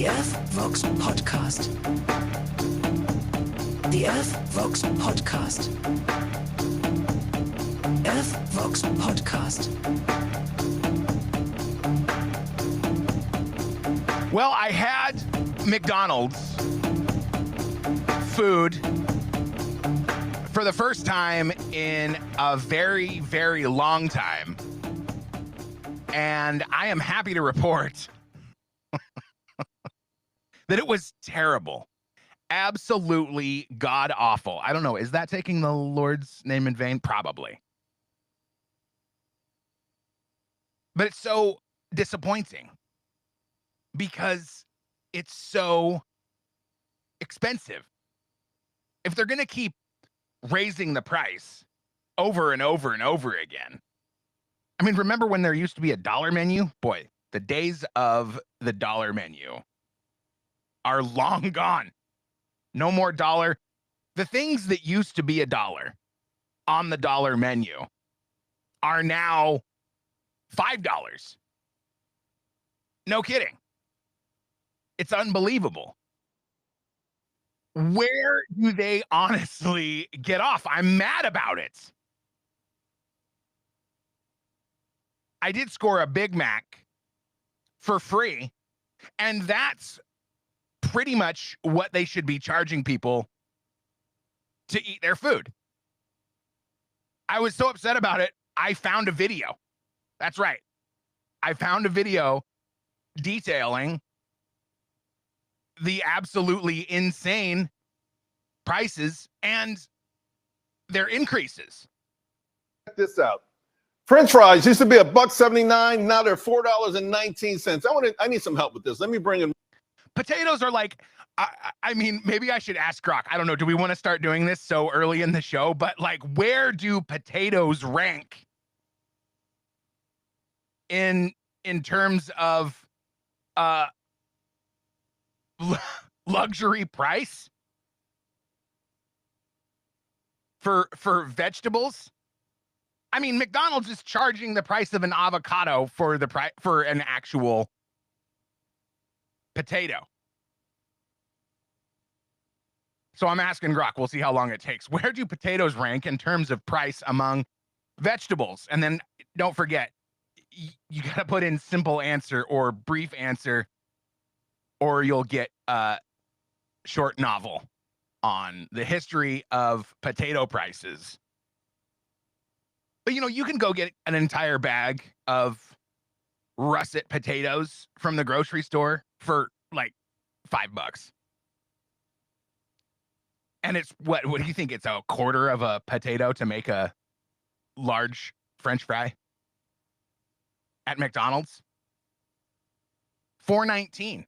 The earthvox Podcast. The earthvox Podcast. earthvox Podcast. Well, I had McDonald's food for the first time in a very, very long time. And I am happy to report that it was terrible. Absolutely god awful. I don't know. Is that taking the Lord's name in vain? Probably. But it's so disappointing because it's so expensive. If they're going to keep raising the price over and over and over again. I mean, remember when there used to be a dollar menu? Boy, the days of the dollar menu are long gone. No more dollar. The things that used to be a dollar on the dollar menu are now $5. No kidding. It's unbelievable. Where do they honestly get off? I'm mad about it. I did score a Big Mac for free, and that's pretty much what they should be charging people to eat their food. I was so upset about it, I found a video. That's right. I found a video detailing the absolutely insane prices and their increases. Check this out. French fries used to be $1.79. Now they're $4.19. I need some help with this. Let me bring in. Potatoes are like, I mean, maybe I should ask Grok. I don't know. Do we want to start doing this so early in the show? But like, where do potatoes rank in terms of luxury price for vegetables? I mean, McDonald's is charging the price of an avocado for the price for an actual potato. So I'm asking Grok. We'll see how long it takes. Where do potatoes rank in terms of price among vegetables? And then don't forget, you got to put in simple answer or brief answer, or you'll get a short novel on the history of potato prices. But, you know, you can go get an entire bag of russet potatoes from the grocery store for like $5. And it's what do you think? It's a quarter of a potato to make a large French fry at McDonald's? $4.19.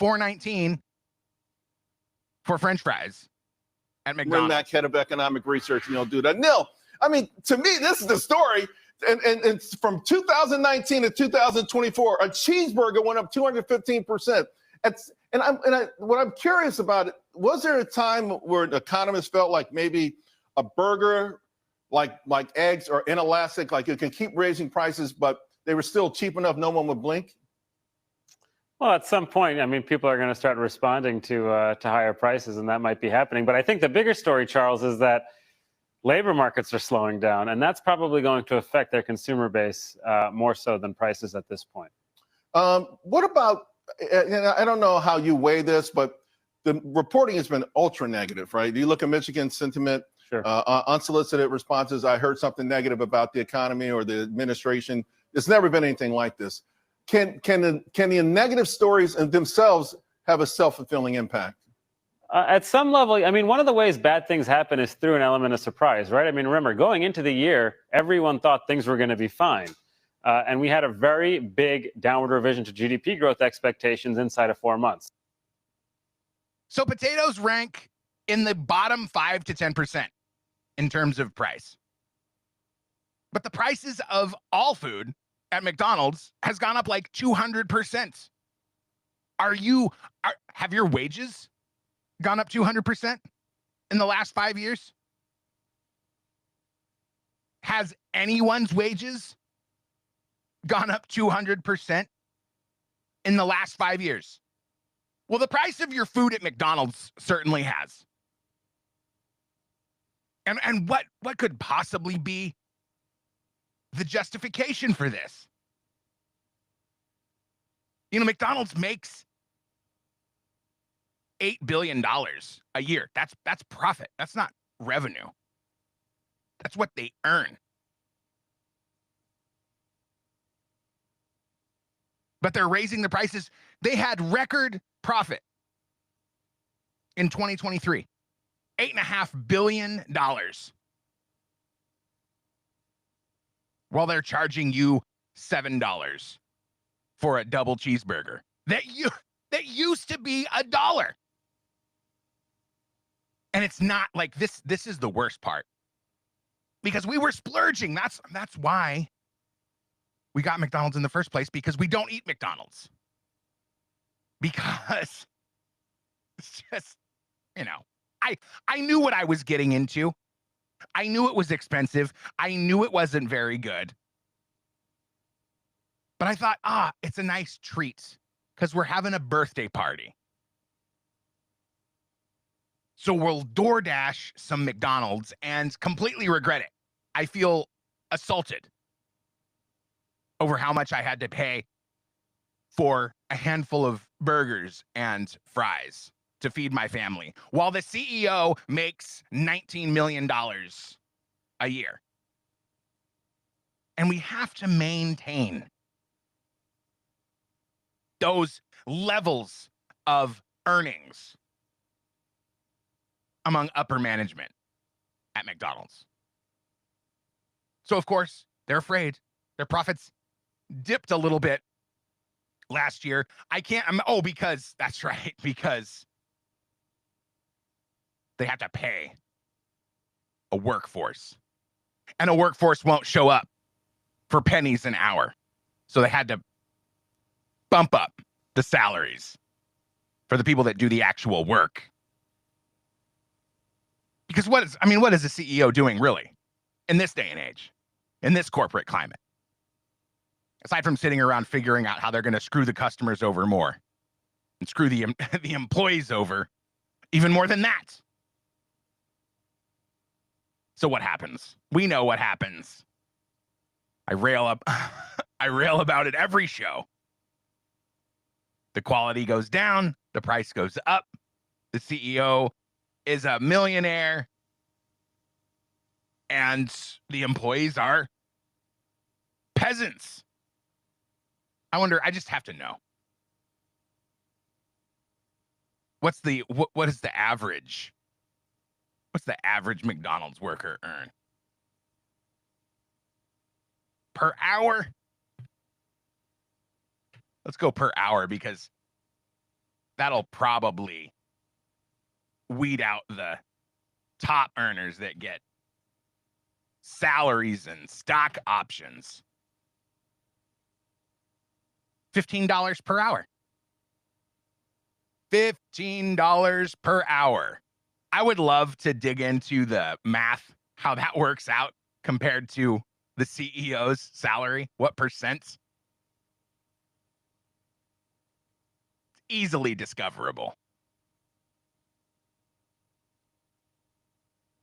$4.19 for French fries at McDonald's. Bring back head of economic research and you'll do that. No, I mean, to me, this is the story. And from 2019 to 2024, a cheeseburger went up 215%. What I'm curious about it, was there a time where economists felt like maybe a burger, like eggs, are inelastic, like it can keep raising prices, but they were still cheap enough no one would blink? Well, at some point, I mean, people are going to start responding to higher prices, and that might be happening. But I think the bigger story, Charles, is that labor markets are slowing down, and that's probably going to affect their consumer base more so than prices at this point. What about, I don't know how you weigh this, but the reporting has been ultra negative, right? You look at Michigan sentiment, Sure. Unsolicited responses. I heard something negative about the economy or the administration. It's never been anything like this. Can the negative stories in themselves have a self-fulfilling impact? At some level, I mean, one of the ways bad things happen is through an element of surprise, right? I mean, remember, going into the year, everyone thought things were going to be fine. And we had a very big downward revision to GDP growth expectations inside of 4 months. So potatoes rank in the bottom 5 to 10% in terms of price. But the prices of all food at McDonald's has gone up like 200%. Have your wages gone up 200% in the last 5 years? Has anyone's wages gone up 200% in the last 5 years. Well, the price of your food at McDonald's certainly has. And what could possibly be the justification for this? You know, McDonald's makes $8 billion a year. That's profit. That's not revenue. That's what they earn. But they're raising the prices. They had record profit in 2023. $8.5 billion. While they're charging you $7 for a double cheeseburger. That used to be $1. And it's not like this is the worst part. Because we were splurging. That's why we got McDonald's in the first place, because we don't eat McDonald's. Because it's just, you know, I knew what I was getting into. I knew it was expensive. I knew it wasn't very good. But I thought, it's a nice treat because we're having a birthday party. So we'll DoorDash some McDonald's and completely regret it. I feel assaulted over how much I had to pay for a handful of burgers and fries to feed my family, while the CEO makes $19 million a year. And we have to maintain those levels of earnings among upper management at McDonald's. So, of course, they're afraid. Their profits dipped a little bit last year. Because that's right, because they have to pay a workforce. And a workforce won't show up for pennies an hour. So they had to bump up the salaries for the people that do the actual work. Because what is a CEO doing really in this day and age, in this corporate climate? Aside from sitting around figuring out how they're going to screw the customers over more and screw the employees over even more than that. So what happens? We know what happens. I rail about it every show. The quality goes down, the price goes up. The CEO is a millionaire, and the employees are peasants. I just have to know. What is the average? What's the average McDonald's worker earn? Per hour? Let's go per hour, because that'll probably weed out the top earners that get salaries and stock options. $15 per hour. $15 per hour. I would love to dig into the math, how that works out compared to the CEO's salary. What percent? Easily discoverable.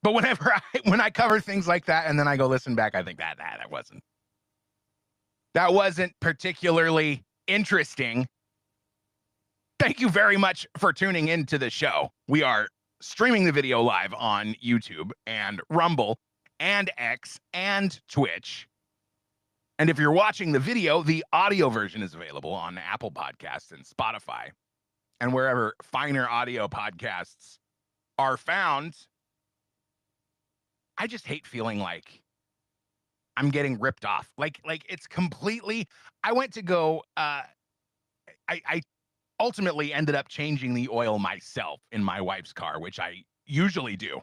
But when I cover things like that and then I go listen back, I think that wasn't particularly interesting. Thank you very much for tuning into the show. We are streaming the video live on YouTube and Rumble and X and Twitch. And if you're watching the video, the audio version is available on Apple Podcasts and Spotify and wherever finer audio podcasts are found. I just hate feeling like I'm getting ripped off. Like it's completely, I went to go, I ultimately ended up changing the oil myself in my wife's car, which I usually do.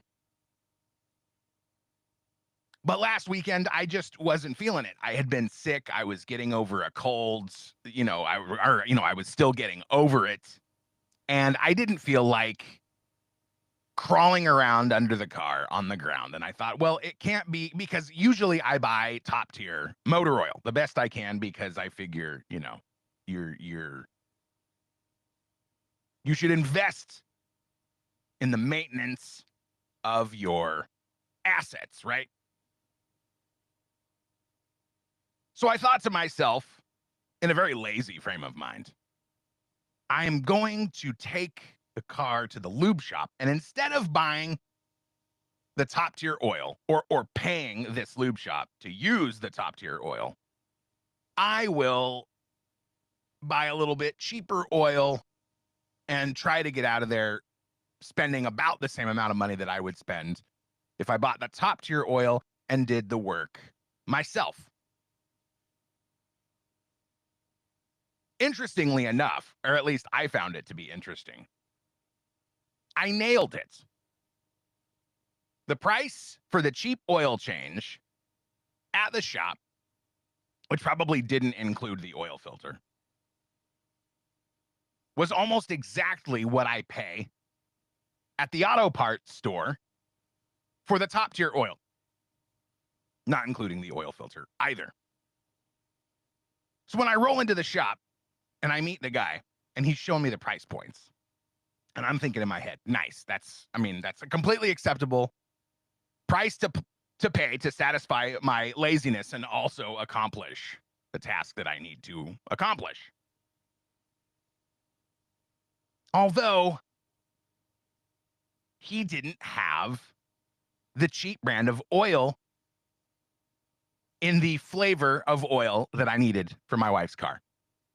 But last weekend, I just wasn't feeling it. I had been sick. I was getting over a cold, I was still getting over it. And I didn't feel like crawling around under the car on the ground. And I thought, well, it can't be, because usually I buy top tier motor oil, the best I can, because I figure, you're You should invest in the maintenance of your assets, right? So I thought to myself, in a very lazy frame of mind, I am going to take the car to the lube shop, and instead of buying the top tier oil or paying this lube shop to use the top tier oil, I will buy a little bit cheaper oil and try to get out of there spending about the same amount of money that I would spend if I bought the top tier oil and did the work myself. Interestingly enough, or at least I found it to be interesting, I nailed it. The price for the cheap oil change at the shop, which probably didn't include the oil filter, was almost exactly what I pay at the auto parts store for the top tier oil, not including the oil filter either. So when I roll into the shop and I meet the guy and he's showing me the price points, and I'm thinking in my head, nice, that's a completely acceptable price to pay to satisfy my laziness and also accomplish the task that I need to accomplish. Although he didn't have the cheap brand of oil in the flavor of oil that I needed for my wife's car.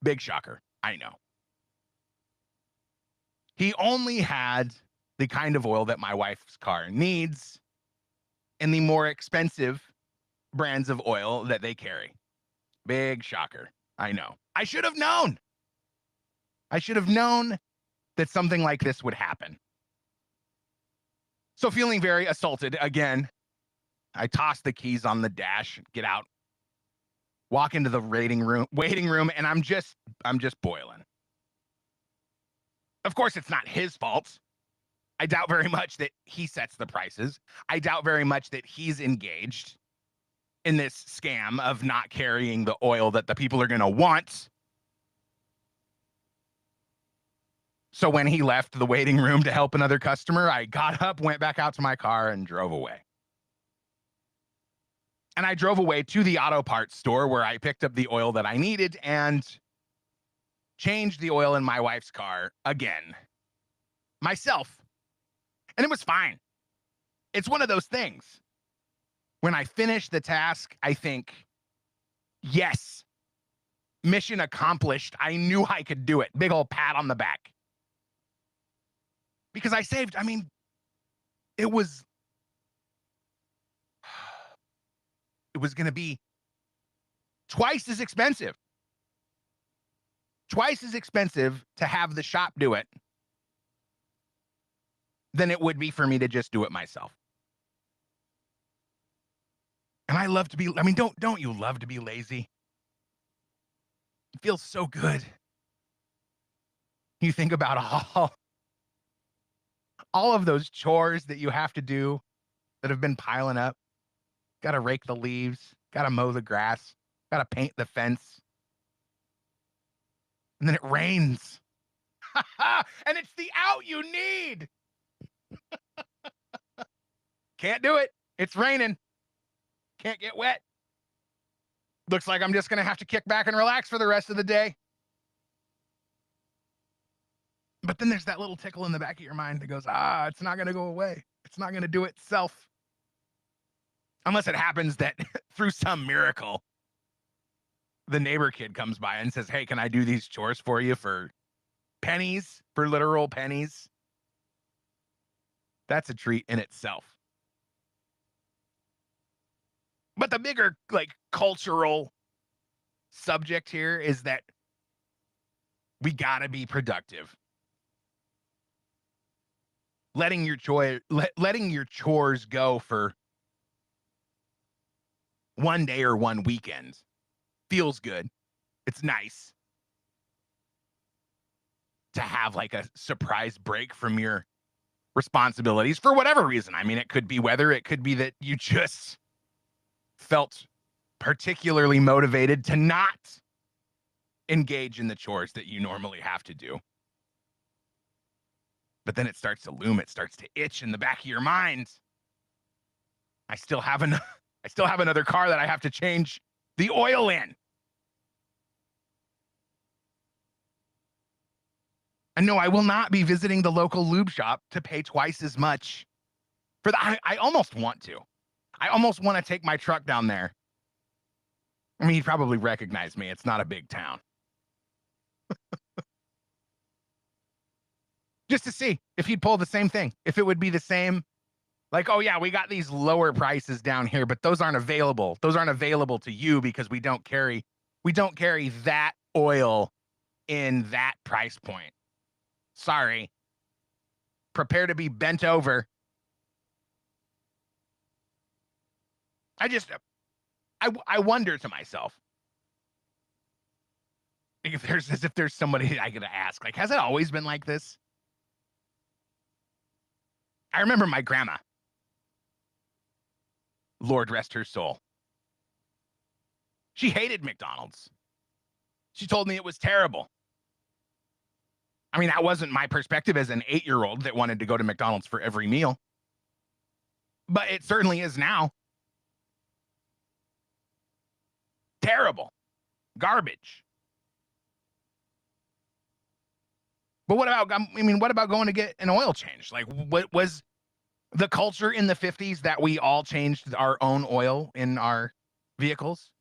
Big shocker, I know. He only had the kind of oil that my wife's car needs in the more expensive brands of oil that they carry. Big shocker, I know. I should have known. I should have known that something like this would happen. So feeling very assaulted again, I toss the keys on the dash, get out, walk into the waiting room, and I'm just boiling. Of course, it's not his fault. I doubt very much that he sets the prices. I doubt very much that he's engaged in this scam of not carrying the oil that the people are going to want. So when he left the waiting room to help another customer, I got up, went back out to my car, and drove away. And I drove away to the auto parts store where I picked up the oil that I needed and changed the oil in my wife's car again, myself. And it was fine. It's one of those things. When I finish the task, I think, yes, mission accomplished. I knew I could do it. Big old pat on the back. Because I saved, it was going to be twice as expensive to have the shop do it than it would be for me to just do it myself. And I love to be, don't you love to be lazy? It feels so good. You think about all of those chores that you have to do that have been piling up. Got to rake the leaves, got to mow the grass, got to paint the fence. And then it rains. And it's the out you need. Can't do it. It's raining. Can't get wet. Looks like I'm just going to have to kick back and relax for the rest of the day. But then there's that little tickle in the back of your mind that goes, it's not going to go away. It's not going to do itself. Unless it happens that through some miracle, the neighbor kid comes by and says, hey, can I do these chores for you for pennies, for literal pennies? That's a treat in itself. But the bigger, cultural subject here is that we got to be productive. Letting your chores go for one day or one weekend feels good. It's nice to have a surprise break from your responsibilities for whatever reason. It could be weather. It could be that you just felt particularly motivated to not engage in the chores that you normally have to do. But then it starts to loom. It starts to itch in the back of your mind. I still have another car that I have to change the oil in. And no, I will not be visiting the local lube shop to pay twice as much for that. I almost want to. I almost want to take my truck down there. I mean, he'd probably recognize me. It's not a big town. Just to see if he'd pull the same thing, if it would be the same. Like, oh yeah, we got these lower prices down here, but those aren't available. Those aren't available to you because we don't carry that oil in that price point. Sorry. Prepare to be bent over. I wonder to myself if there's somebody I gotta ask. Like, has it always been like this? I remember my grandma. Lord rest her soul. She hated McDonald's. She told me it was terrible. I mean, that wasn't my perspective as an 8-year-old that wanted to go to McDonald's for every meal. But it certainly is now. Terrible. Garbage. But what about going to get an oil change? Like, what was the culture in the 50s that we all changed our own oil in our vehicles?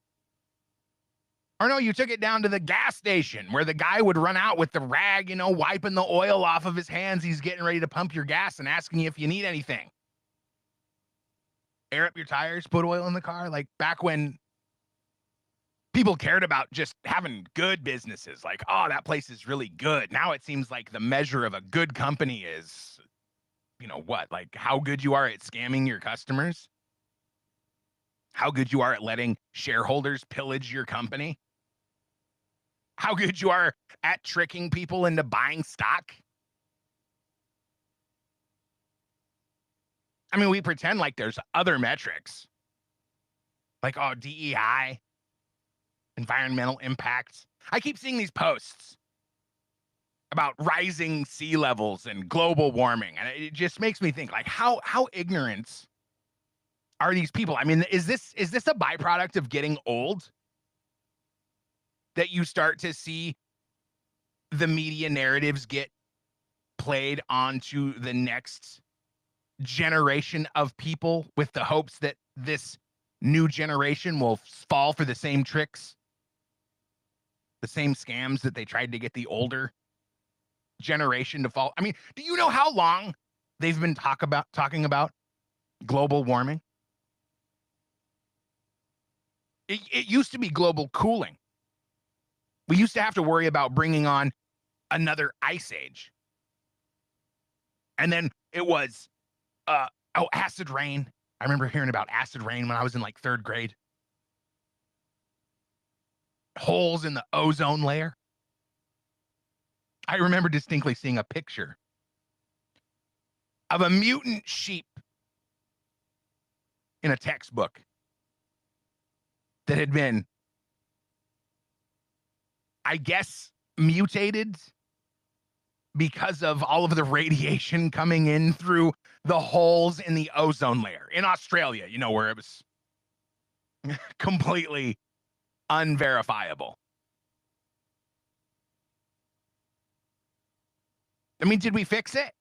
Or no, you took it down to the gas station where the guy would run out with the rag, wiping the oil off of his hands. He's getting ready to pump your gas and asking you if you need anything. Air up your tires, put oil in the car. Like back when people cared about just having good businesses. Like, oh, that place is really good. Now it seems like the measure of a good company is, like how good you are at scamming your customers. How good you are at letting shareholders pillage your company. How good you are at tricking people into buying stock. I mean, we pretend like there's other metrics. Like, oh, DEI, environmental impact. I keep seeing these posts about rising sea levels and global warming. And it just makes me think, like, how ignorant are these people? I mean, is this a byproduct of getting old? That you start to see the media narratives get played onto the next generation of people with the hopes that this new generation will fall for the same tricks, the same scams that they tried to get the older generation to fall. I mean, do you know how long they've been talking about global warming? It used to be global cooling. We used to have to worry about bringing on another ice age. And then it was, acid rain. I remember hearing about acid rain when I was in like 3rd grade. Holes in the ozone layer. I remember distinctly seeing a picture of a mutant sheep in a textbook that had been, I guess, mutated because of all of the radiation coming in through the holes in the ozone layer in Australia, where it was completely unverifiable. I mean, did we fix it?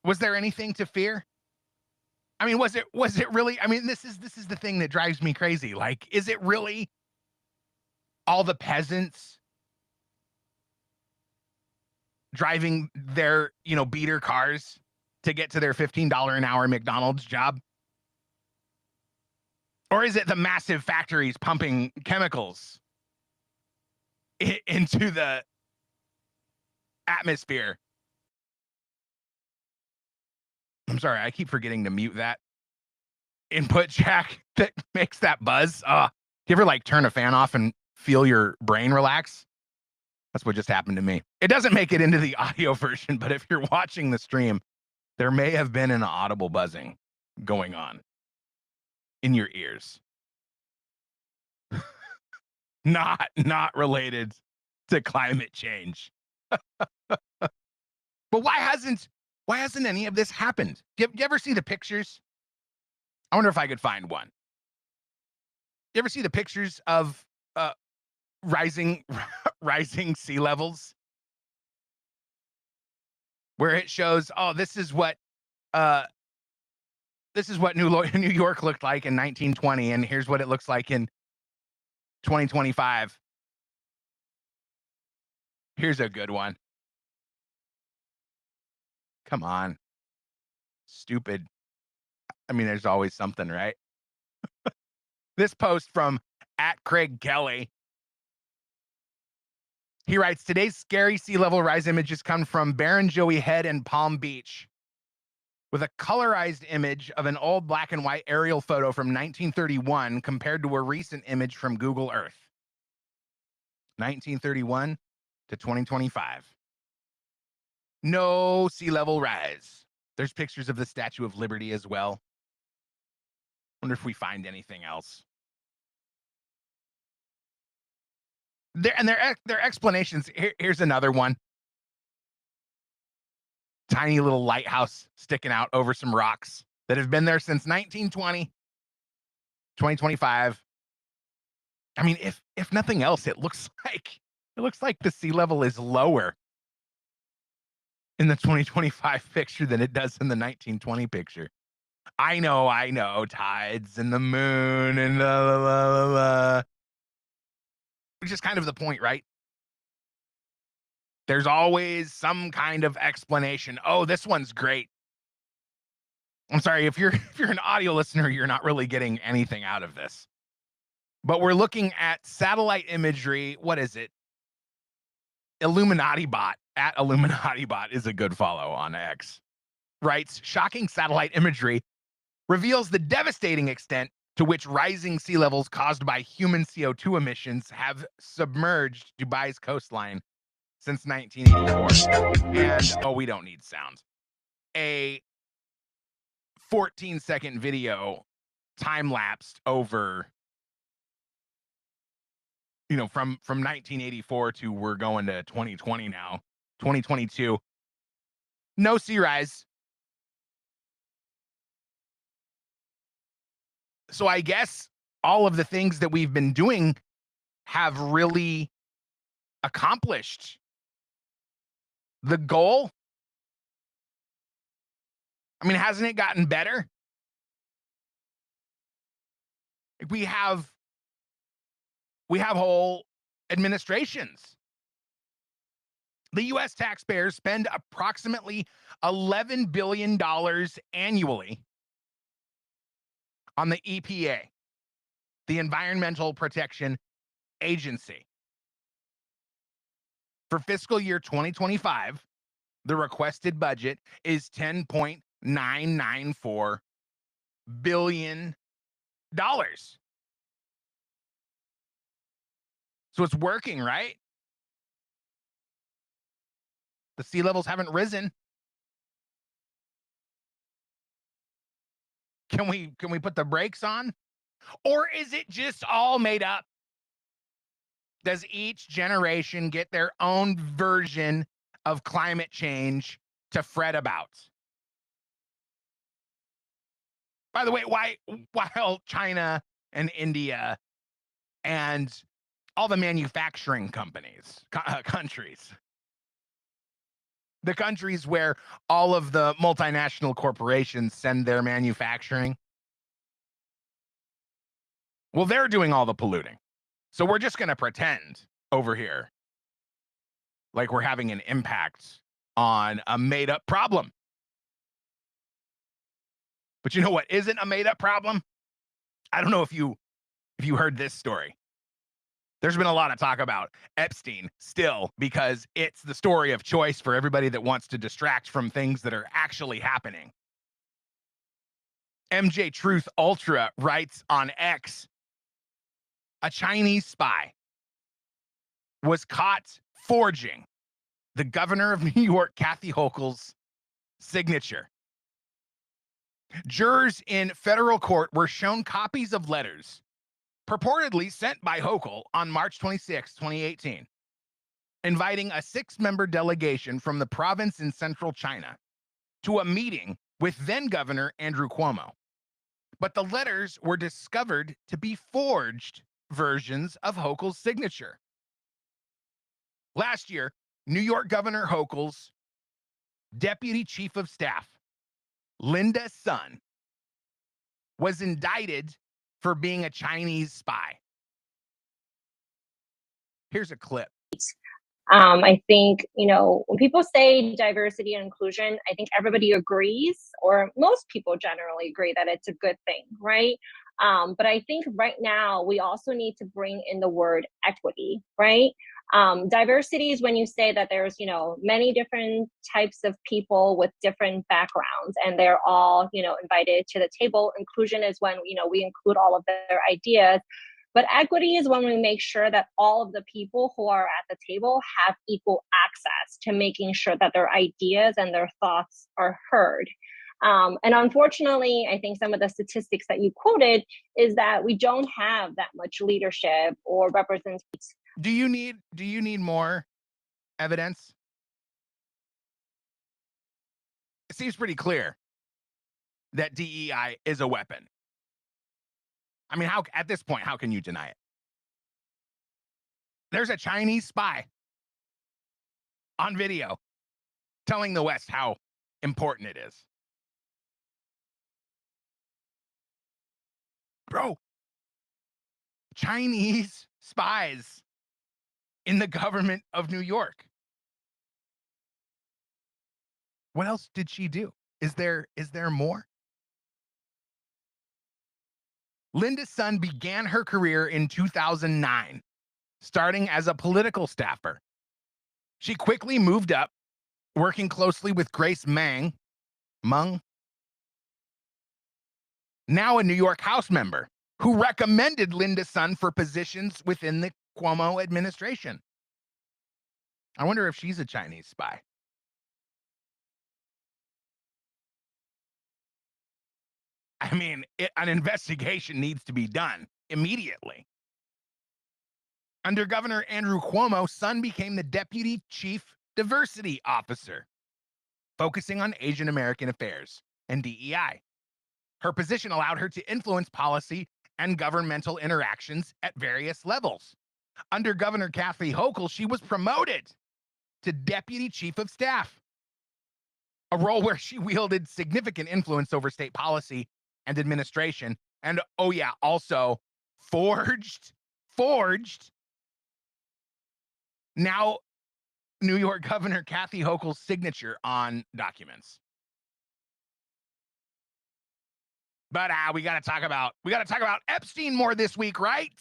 Was there anything to fear? I mean, was it really? I mean, this is the thing that drives me crazy. Like, is it really all the peasants driving their, beater cars to get to their $15 an hour McDonald's job? Or is it the massive factories pumping chemicals into the atmosphere? I'm sorry, I keep forgetting to mute that input jack that makes that buzz. Do you ever like turn a fan off and feel your brain relax? That's what just happened to me. It doesn't make it into the audio version, but if you're watching the stream, there may have been an audible buzzing going on in your ears. Not related to climate change. But why hasn't any of this happened? Do you ever see the pictures? I wonder if I could find one. You ever see the pictures of rising rising sea levels, where it shows, oh, this is what New York looked like in 1920, and here's what it looks like in 2025. Here's a good one. Come on. Stupid. I mean, there's always something, right? This post from @CraigKelly. He writes, today's scary sea level rise images come from Barrenjoey Head and Palm Beach, with a colorized image of an old black and white aerial photo from 1931 compared to a recent image from Google Earth. 1931 to 2025. No sea level rise. There's pictures of the Statue of Liberty as well. Wonder if we find anything else. Their explanations. Here's another one. Tiny little lighthouse sticking out over some rocks that have been there since 1920, 2025. I mean, if nothing else, it looks like the sea level is lower in the 2025 picture than it does in the 1920 picture. I know, tides and the moon and which is kind of the point, right? There's always some kind of explanation. Oh, this one's great. I'm sorry, if you're an audio listener, you're not really getting anything out of this. But we're looking at satellite imagery. What is it? Illuminati Bot @Illuminati Bot is a good follow on X. Writes, shocking satellite imagery reveals the devastating extent to which rising sea levels caused by human CO2 emissions have submerged Dubai's coastline since 1984. And, we don't need sound. A 14-second video time-lapsed over, from 1984 to we're going to 2020 now, 2022. No sea rise. So I guess all of the things that we've been doing have really accomplished the goal. I mean, hasn't it gotten better? We have whole administrations. The US taxpayers spend approximately $11 billion annually on the EPA, the Environmental Protection Agency. For fiscal year 2025, the requested budget is $10.994 billion. So it's working, right? The sea levels haven't risen. Can we put the brakes on? Or is it just all made up? Does each generation get their own version of climate change to fret about? By the way, while China and India and all the manufacturing countries, the countries where all of the multinational corporations send their manufacturing, well, they're doing all the polluting. So we're just going to pretend over here like we're having an impact on a made-up problem. But you know what isn't a made-up problem? I don't know if you heard this story. There's been a lot of talk about Epstein still because it's the story of choice for everybody that wants to distract from things that are actually happening. MJ Truth Ultra writes on X, a Chinese spy was caught forging the governor of New York, Kathy Hochul's signature. Jurors in federal court were shown copies of letters purportedly sent by Hochul on March 26, 2018, inviting a 6-member delegation from the province in central China to a meeting with then Governor Andrew Cuomo. But the letters were discovered to be forged versions of Hochul's signature. Last year, New York Governor Hochul's Deputy Chief of Staff, Linda Sun, was indicted for being a Chinese spy. Here's a clip. I think, when people say diversity and inclusion, I think everybody agrees, or most people generally agree that it's a good thing, right? But I think right now we also need to bring in the word equity, right? Diversity is when you say that there's, many different types of people with different backgrounds, and they're all, invited to the table. Inclusion is when, we include all of their ideas. But equity is when we make sure that all of the people who are at the table have equal access to making sure that their ideas and their thoughts are heard. And unfortunately, I think some of the statistics that you quoted is that we don't have that much leadership or representation. Do you need more evidence? It seems pretty clear that DEI is a weapon. I mean, at this point, how can you deny it? There's a Chinese spy on video telling the West how important it is. Bro, Chinese spies in the government of New York. What else did she do? Is there more? Linda Sun began her career in 2009, starting as a political staffer. She quickly moved up, working closely with Grace Meng, now a New York House member, who recommended Linda Sun for positions within the Cuomo administration. I wonder if she's a Chinese spy. I mean, an investigation needs to be done immediately. Under Governor Andrew Cuomo, Sun became the Deputy Chief Diversity Officer, focusing on Asian American affairs and DEI. Her position allowed her to influence policy and governmental interactions at various levels. Under Governor Kathy Hochul, she was promoted to Deputy Chief of Staff, a role where she wielded significant influence over state policy and administration, and also forged now New York Governor Kathy Hochul's signature on documents. But we got to talk about Epstein more this week, right?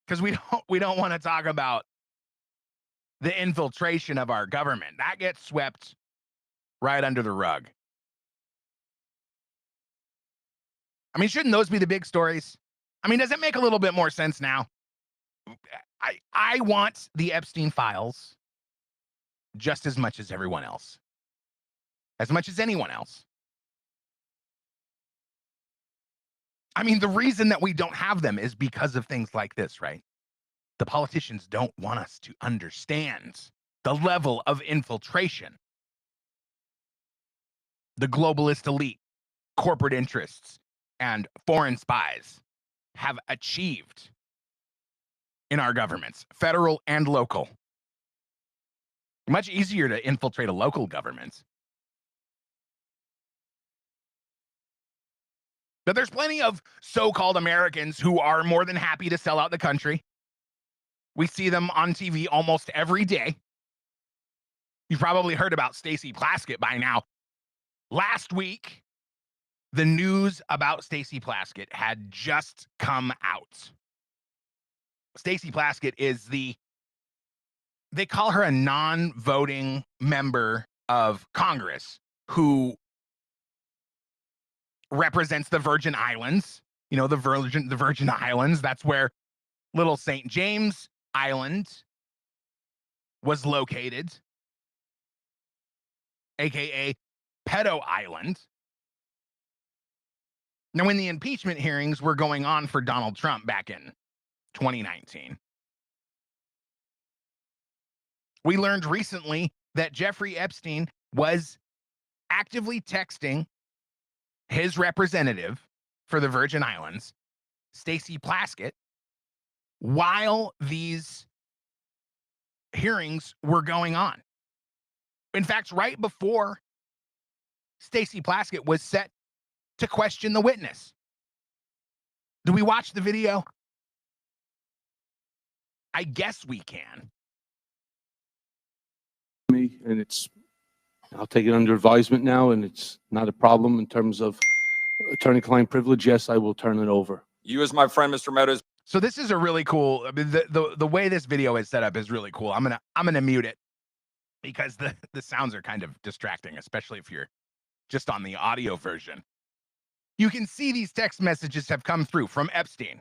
Because we don't want to talk about the infiltration of our government. That gets swept right under the rug. I mean, shouldn't those be the big stories? I mean, does it make a little bit more sense now? I want the Epstein files just as much as everyone else. As much as anyone else. I mean, the reason that we don't have them is because of things like this, right? The politicians don't want us to understand the level of infiltration the globalist elite, corporate interests, and foreign spies have achieved in our governments, federal and local. Much easier to infiltrate a local government. But there's plenty of so-called Americans who are more than happy to sell out the country. We see them on TV almost every day. You've probably heard about Stacy Plaskett by now. Last week, the news about Stacy Plaskett had just come out. Stacy Plaskett is they call her a non-voting member of Congress who represents the Virgin Islands. You know, the Virgin Islands, that's where Little St. James Island was located, aka Pedo Island. Now, when the impeachment hearings were going on for Donald Trump back in 2019. We learned recently that Jeffrey Epstein was actively texting his representative for the Virgin Islands, Stacy Plaskett, while these hearings were going on. In fact, right before Stacy Plaskett was set to question the witness. Do we watch the video? I guess we can. Me, and I'll take it under advisement now, and it's not a problem in terms of attorney-client privilege. Yes, I will turn it over. You, as my friend, Mr. Meadows. So this is a really cool. I mean, the way this video is set up is really cool. I'm gonna mute it because the sounds are kind of distracting, especially if you're just on the audio version. You can see these text messages have come through from Epstein.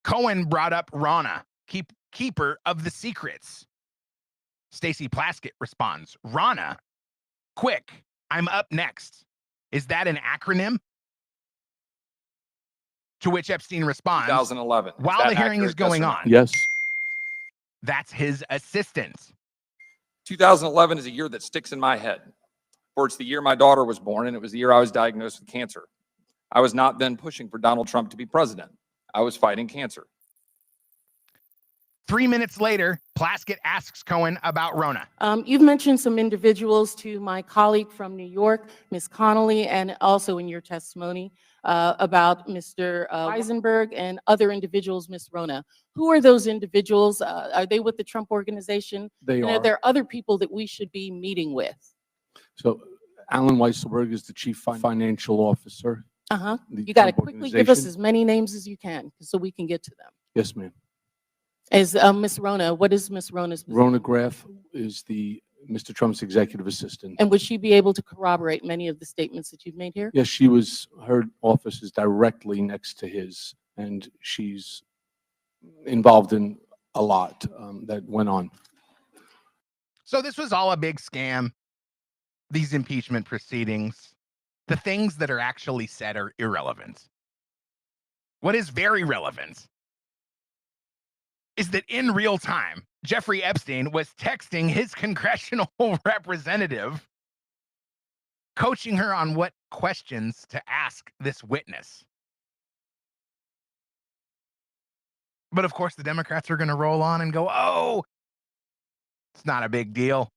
Cohen brought up Rana, keeper of the secrets. Stacy Plaskett responds, Rana, quick, I'm up next. Is that an acronym? To which Epstein responds, 2011. while the hearing is going on. Yes. That's his assistant. 2011 is a year that sticks in my head. For it's the year my daughter was born, and it was the year I was diagnosed with cancer. I was not then pushing for Donald Trump to be president. I was fighting cancer. 3 minutes later, Plaskett asks Cohen about Rona. You've mentioned some individuals to my colleague from New York, Ms. Connolly, and also in your testimony about Mr. Weisenberg and other individuals, Ms. Rona. Who are those individuals? Are they with the Trump organization? They and are. Are there other people that we should be meeting with? So Alan Weisselberg is the chief financial officer. Uh-huh. The You got to Trump quickly give us organization. as many names as you can so we can get to them. Yes, ma'am. As Ms. Rona, what is Ms. Rona's position? Rona Graff is Mr. Trump's executive assistant. And would she be able to corroborate many of the statements that you've made here? Yes, her office is directly next to his, and she's involved in a lot that went on. So this was all a big scam. These impeachment proceedings, the things that are actually said are irrelevant. What is very relevant is that in real time, Jeffrey Epstein was texting his congressional representative, coaching her on what questions to ask this witness. But of course, the Democrats are going to roll on and go, oh, it's not a big deal.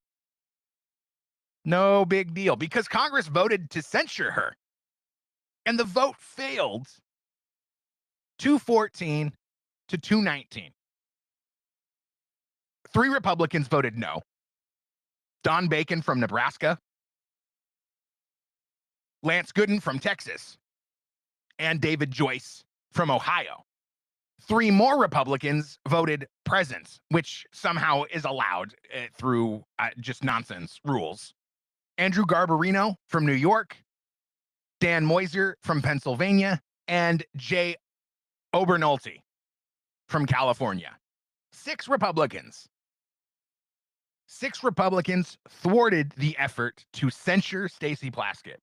No big deal, because Congress voted to censure her. And the vote failed 214 to 219. 3 Republicans voted no. Don Bacon from Nebraska, Lance Gooden from Texas, and David Joyce from Ohio. 3 more Republicans voted present, which somehow is allowed through just nonsense rules. Andrew Garbarino from New York, Dan Moiser from Pennsylvania, and Jay Obernolte from California. 6 Republicans. 6 Republicans thwarted the effort to censure Stacy Plaskett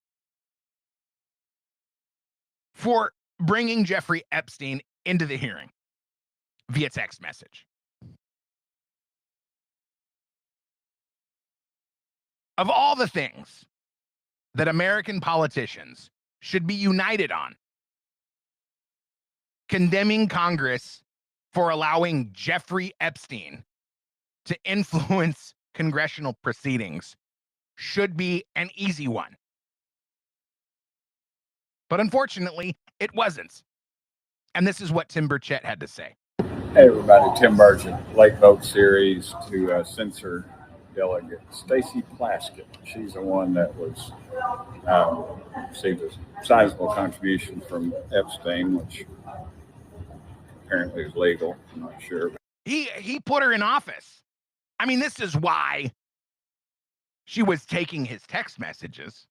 for bringing Jeffrey Epstein into the hearing via text message. Of all the things that American politicians should be united on, condemning Congress for allowing Jeffrey Epstein to influence congressional proceedings should be an easy one. But unfortunately, it wasn't. And this is what Tim Burchett had to say. Hey everybody, Tim Burchett, Late Vote Series to censor delegate Stacy Plaskett. She's the one that was received a sizable contribution from Epstein, which apparently is legal. I'm not sure. He put her in office. I mean, this is why she was taking his text messages.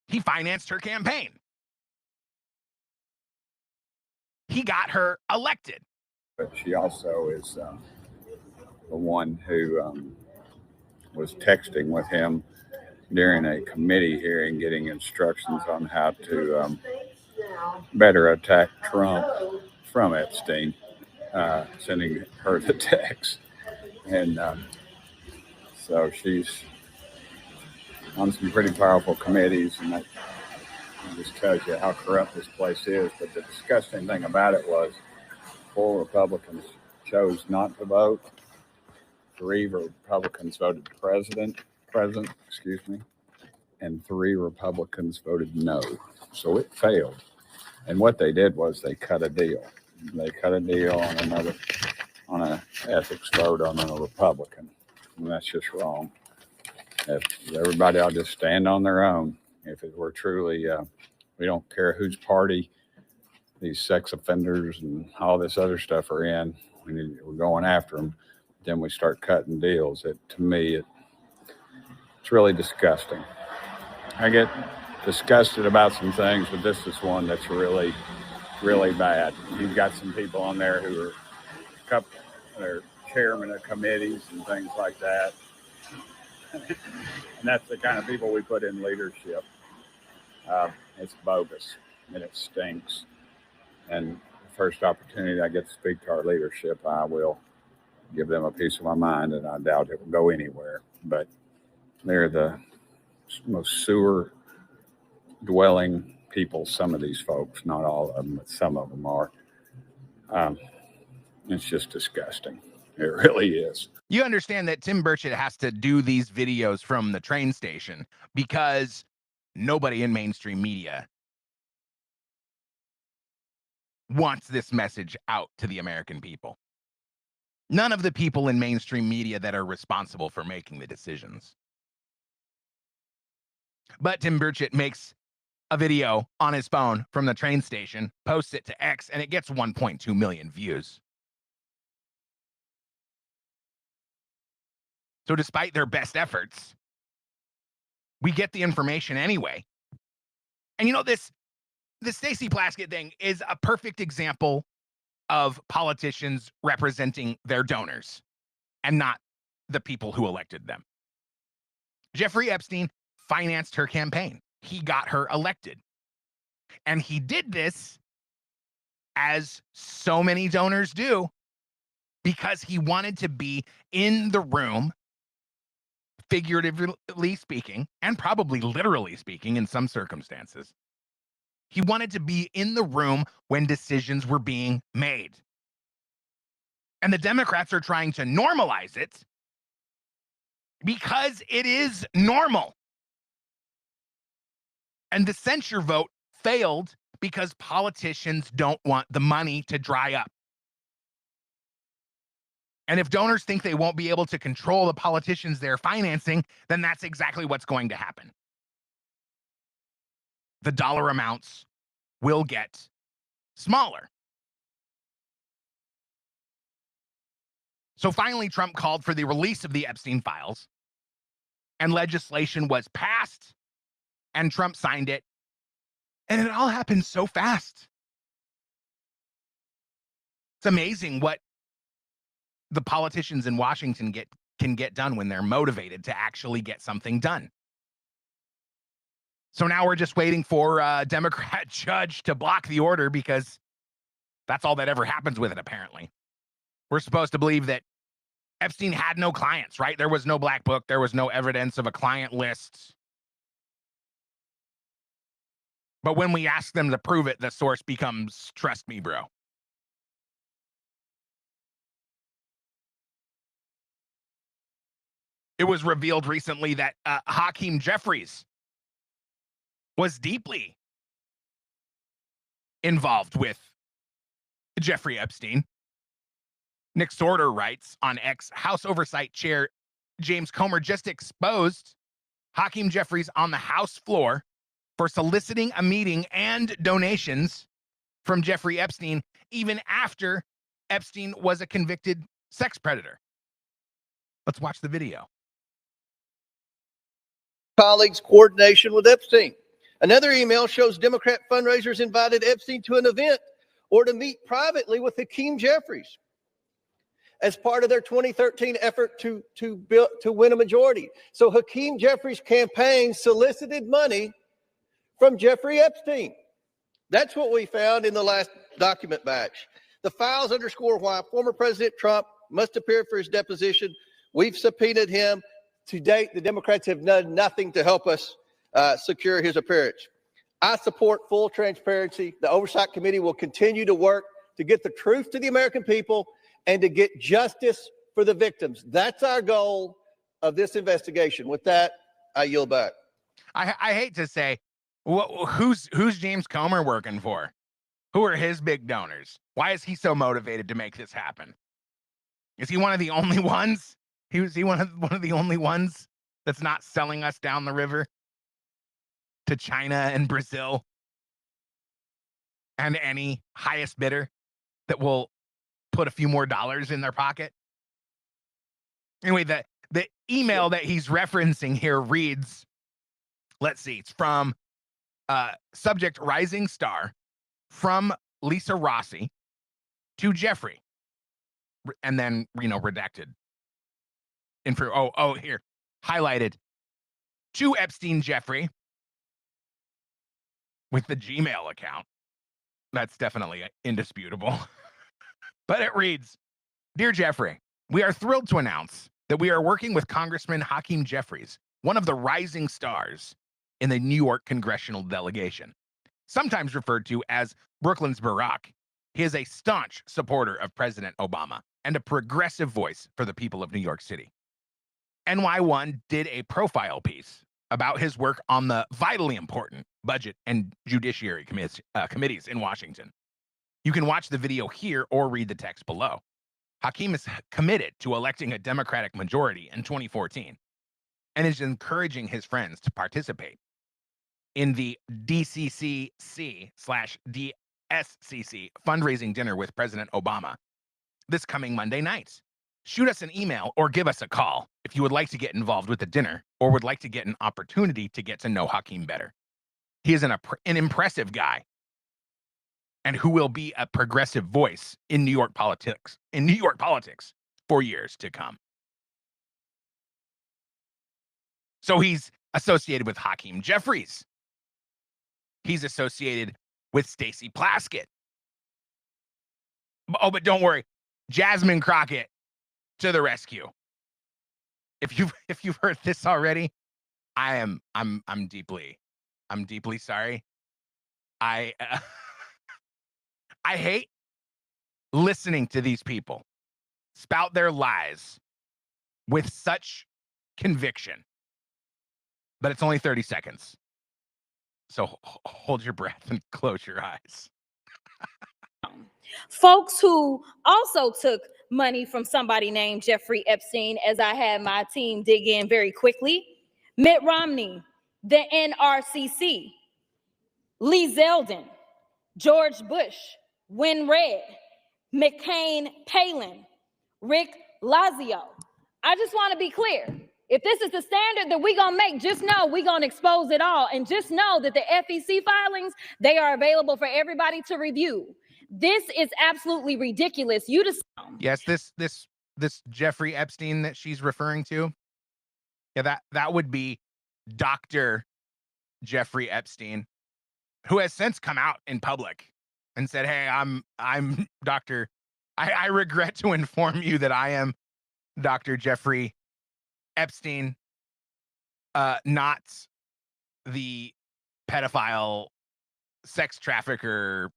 He financed her campaign. He got her elected. But she also is the one who was texting with him during a committee hearing, getting instructions on how to better attack Trump from Epstein. sending her the text. And so she's on some pretty powerful committees, and that just tells you how corrupt this place is. But the disgusting thing about it was 4 Republicans chose not to vote. 3 Republicans voted present, and 3 Republicans voted no. So it failed. And what they did was they cut a deal. They cut a deal on an ethics vote on a Republican. And that's just wrong. If everybody ought to just stand on their own. If it were truly, we don't care whose party these sex offenders and all this other stuff are in. We're going after them. Then we start cutting deals. To me, it's really disgusting. I get disgusted about some things, but this is one that's really, really bad. You've got some people on there who are chairmen of committees and things like that. And that's the kind of people we put in leadership. It's bogus and it stinks. And the first opportunity I get to speak to our leadership, I will give them a piece of my mind, and I doubt it will go anywhere. But they're the most sewer dwelling people, some of these folks, not all of them, but some of them are. It's just disgusting. It really is. You understand that Tim Burchett has to do these videos from the train station because nobody in mainstream media wants this message out to the American people. None of the people in mainstream media that are responsible for making the decisions. But Tim Burchett makes a video on his phone from the train station, posts it to X, and it gets 1.2 million views. So despite their best efforts, we get the information anyway. And you know, the Stacy Plaskett thing is a perfect example of politicians representing their donors and not the people who elected them. Jeffrey Epstein financed her campaign. He got her elected. And he did this, as so many donors do, because he wanted to be in the room, figuratively speaking, and probably literally speaking in some circumstances. He wanted to be in the room when decisions were being made. And the Democrats are trying to normalize it because it is normal. And the censure vote failed because politicians don't want the money to dry up. And if donors think they won't be able to control the politicians they're financing, then that's exactly what's going to happen. The dollar amounts will get smaller. So finally, Trump called for the release of the Epstein files, and legislation was passed, and Trump signed it, and it all happened so fast. It's amazing what the politicians in Washington can get done when they're motivated to actually get something done. So now we're just waiting for a Democrat judge to block the order, because that's all that ever happens with it, apparently. We're supposed to believe that Epstein had no clients, right? There was no black book. There was no evidence of a client list. But when we ask them to prove it, the source becomes, trust me, bro. It was revealed recently that Hakeem Jeffries was deeply involved with Jeffrey Epstein. Nick Sorter writes on X, House Oversight Chair James Comer just exposed Hakeem Jeffries on the House floor for soliciting a meeting and donations from Jeffrey Epstein, even after Epstein was a convicted sex predator. Let's watch the video. Colleagues' coordination with Epstein. Another email shows Democrat fundraisers invited Epstein to an event or to meet privately with Hakeem Jeffries as part of their 2013 effort to win a majority. So Hakeem Jeffries' campaign solicited money from Jeffrey Epstein. That's what we found in the last document batch. The files underscore why former President Trump must appear for his deposition. We've subpoenaed him. To date, the Democrats have done nothing to help us secure his appearance. I support full transparency. The Oversight Committee will continue to work to get the truth to the American people and to get justice for the victims. That's our goal of this investigation. With that, I yield back. I hate to say, who's James Comer working for? Who are his big donors? Why is he so motivated to make this happen? Is he one of the only ones? Is he one of the only ones that's not selling us down the river to China and Brazil and any highest bidder that will put a few more dollars in their pocket? Anyway, the email that he's referencing here reads, let's see, it's from subject Rising Star, from Lisa Rossi to Jeffrey, and then, redacted. Here, highlighted, to Epstein Jeffrey with the Gmail account. That's definitely indisputable. But it reads, Dear Jeffrey, we are thrilled to announce that we are working with Congressman Hakeem Jeffries, one of the rising stars in the New York congressional delegation. Sometimes referred to as Brooklyn's Barack, he is a staunch supporter of President Obama and a progressive voice for the people of New York City. NY1 did a profile piece about his work on the vitally important budget and judiciary committees in Washington. You can watch the video here or read the text below. Hakeem is committed to electing a Democratic majority in 2014 and is encouraging his friends to participate in the DCCC/DSCC fundraising dinner with President Obama this coming Monday night. Shoot us an email or give us a call if you would like to get involved with the dinner or would like to get an opportunity to get to know Hakeem better. He is an impressive guy and who will be a progressive voice in New York politics for years to come. So he's associated with Hakeem Jeffries. He's associated with Stacy Plaskett. Oh, but don't worry, Jasmine Crockett to the rescue. If you've heard this already, I'm deeply sorry. I hate listening to these people spout their lies with such conviction. But it's only 30 seconds. So hold your breath and close your eyes. Folks who also took money from somebody named Jeffrey Epstein, as I had my team dig in very quickly: Mitt Romney, the NRCC, Lee Zeldin, George Bush, Win Red, McCain Palin, Rick Lazio. I just want to be clear. If this is the standard that we're going to make, just know we're going to expose it all. And just know that the FEC filings, they are available for everybody to review. This is absolutely ridiculous. Yes, this Jeffrey Epstein that she's referring to. Yeah, that would be Dr. Jeffrey Epstein, who has since come out in public and said, "Hey, I'm Dr. I regret to inform you that I am Dr. Jeffrey Epstein, not the pedophile, sex trafficker,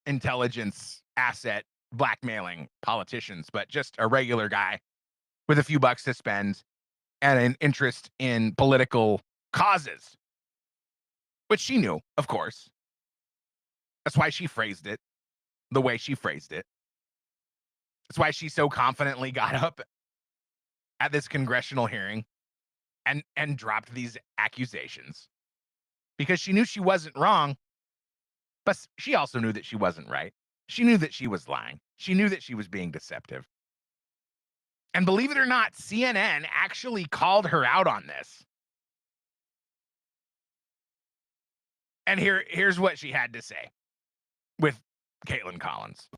intelligence asset blackmailing politicians, but just a regular guy with a few bucks to spend and an interest in political causes," which she knew, of course. That's why she phrased it the way she phrased it. That's why she so confidently got up at this congressional hearing and dropped these accusations, because she knew she wasn't wrong, but she also knew that she wasn't right. She knew that she was lying. She knew that she was being deceptive. And believe it or not, CNN actually called her out on this. And here's what she had to say with Caitlin Collins.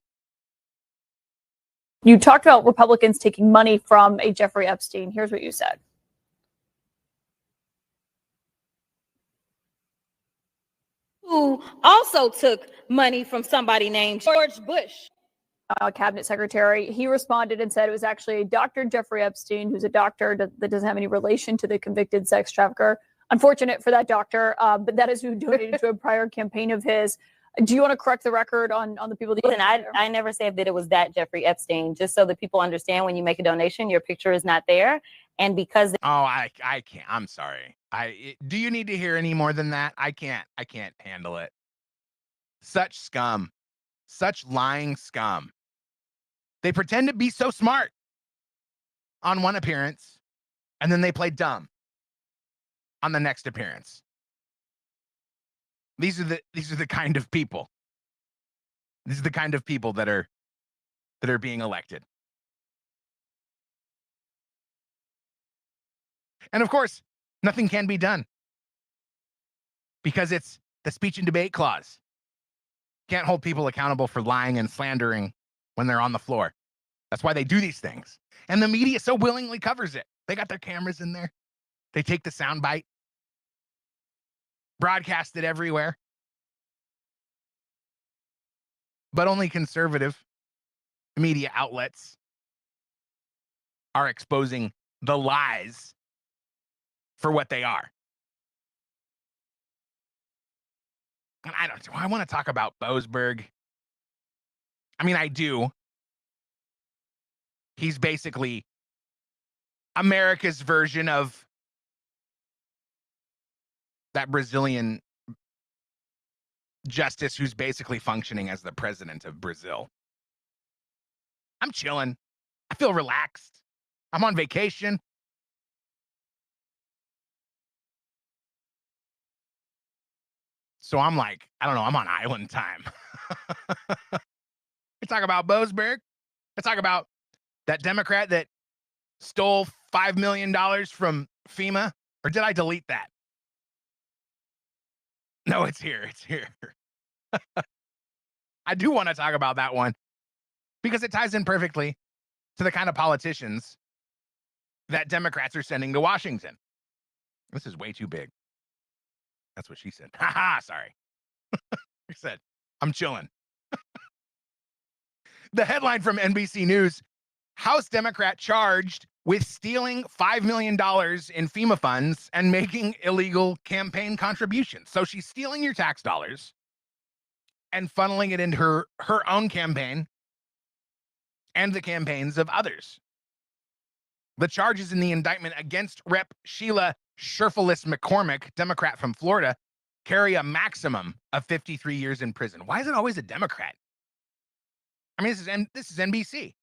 You talked about Republicans taking money from a Jeffrey Epstein. Here's what you said. Who also took money from somebody named George Bush, cabinet secretary. He responded and said it was actually Dr. Jeffrey Epstein, who's a doctor that doesn't have any relation to the convicted sex trafficker. Unfortunate for that doctor, but that is who donated to a prior campaign of his. Do you want to correct the record on the people that? Listen, I never said that it was that Jeffrey Epstein. Just so that people understand, when you make a donation, your picture is not there, and because I can't. I'm sorry. Do you need to hear any more than that? I can't handle it. Such scum, such lying scum. They pretend to be so smart on one appearance, and then they play dumb on the next appearance. These are the kind of people. These are the kind of people that are being elected. And of course, nothing can be done because it's the speech and debate clause. Can't hold people accountable for lying and slandering when they're on the floor. That's why they do these things. And the media so willingly covers it. They got their cameras in there. They take the soundbite, broadcast it everywhere. But only conservative media outlets are exposing the lies for what they are. And do I want to talk about Boasberg? I mean, I do. He's basically America's version of that Brazilian justice who's basically functioning as the president of Brazil. I'm chilling. I feel relaxed. I'm on vacation. So I'm like, I don't know, I'm on island time. We talk about Boasberg. Let's talk about that Democrat that stole $5 million from FEMA. Or did I delete that? No, it's here. It's here. I do want to talk about that one because it ties in perfectly to the kind of politicians that Democrats are sending to Washington. This is way too big. That's what she said. Ha, sorry. I said, I'm chilling. The headline from NBC News, House Democrat charged with stealing $5 million in FEMA funds and making illegal campaign contributions. So she's stealing your tax dollars and funneling it into her own campaign and the campaigns of others. The charges in the indictment against Rep. Sheila Sherfilis McCormick, Democrat from Florida, carry a maximum of 53 years in prison. Why is it always a Democrat? I mean, this is NBC.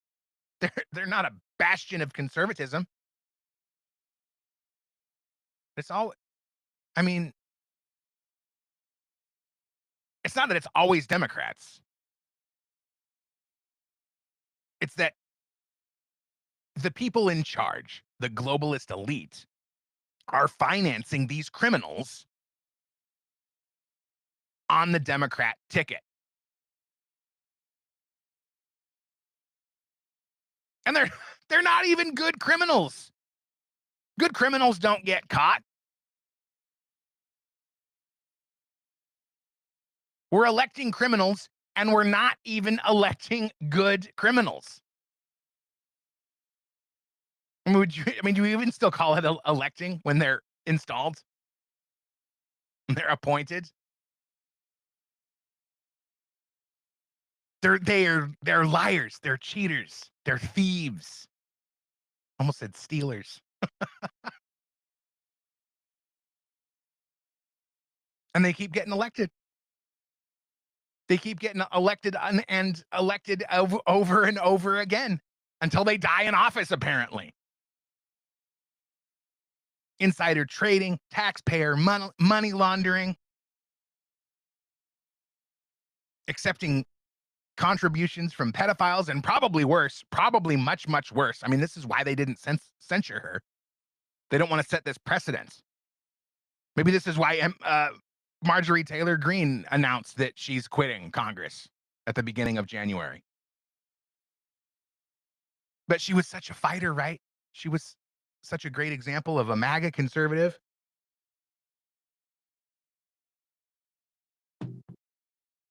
They're not a bastion of conservatism. It's all, I mean, it's not that it's always Democrats. It's that the people in charge, the globalist elite, are financing these criminals on the Democrat ticket. And they're not even good criminals. Good criminals don't get caught. We're electing criminals, and we're not even electing good criminals. I mean, do you even still call it electing when they're installed? When they're appointed? They're liars. They're cheaters. They're thieves. Almost said stealers. And they keep getting elected. They keep getting elected and elected over and over again until they die in office, apparently. Insider trading, taxpayer money laundering, accepting contributions from pedophiles, and probably worse, probably much, much worse. I mean, this is why they didn't censure her. They don't want to set this precedent. Maybe this is why Marjorie Taylor Greene announced that she's quitting Congress at the beginning of January. But she was such a fighter, right? She was such a great example of a MAGA conservative.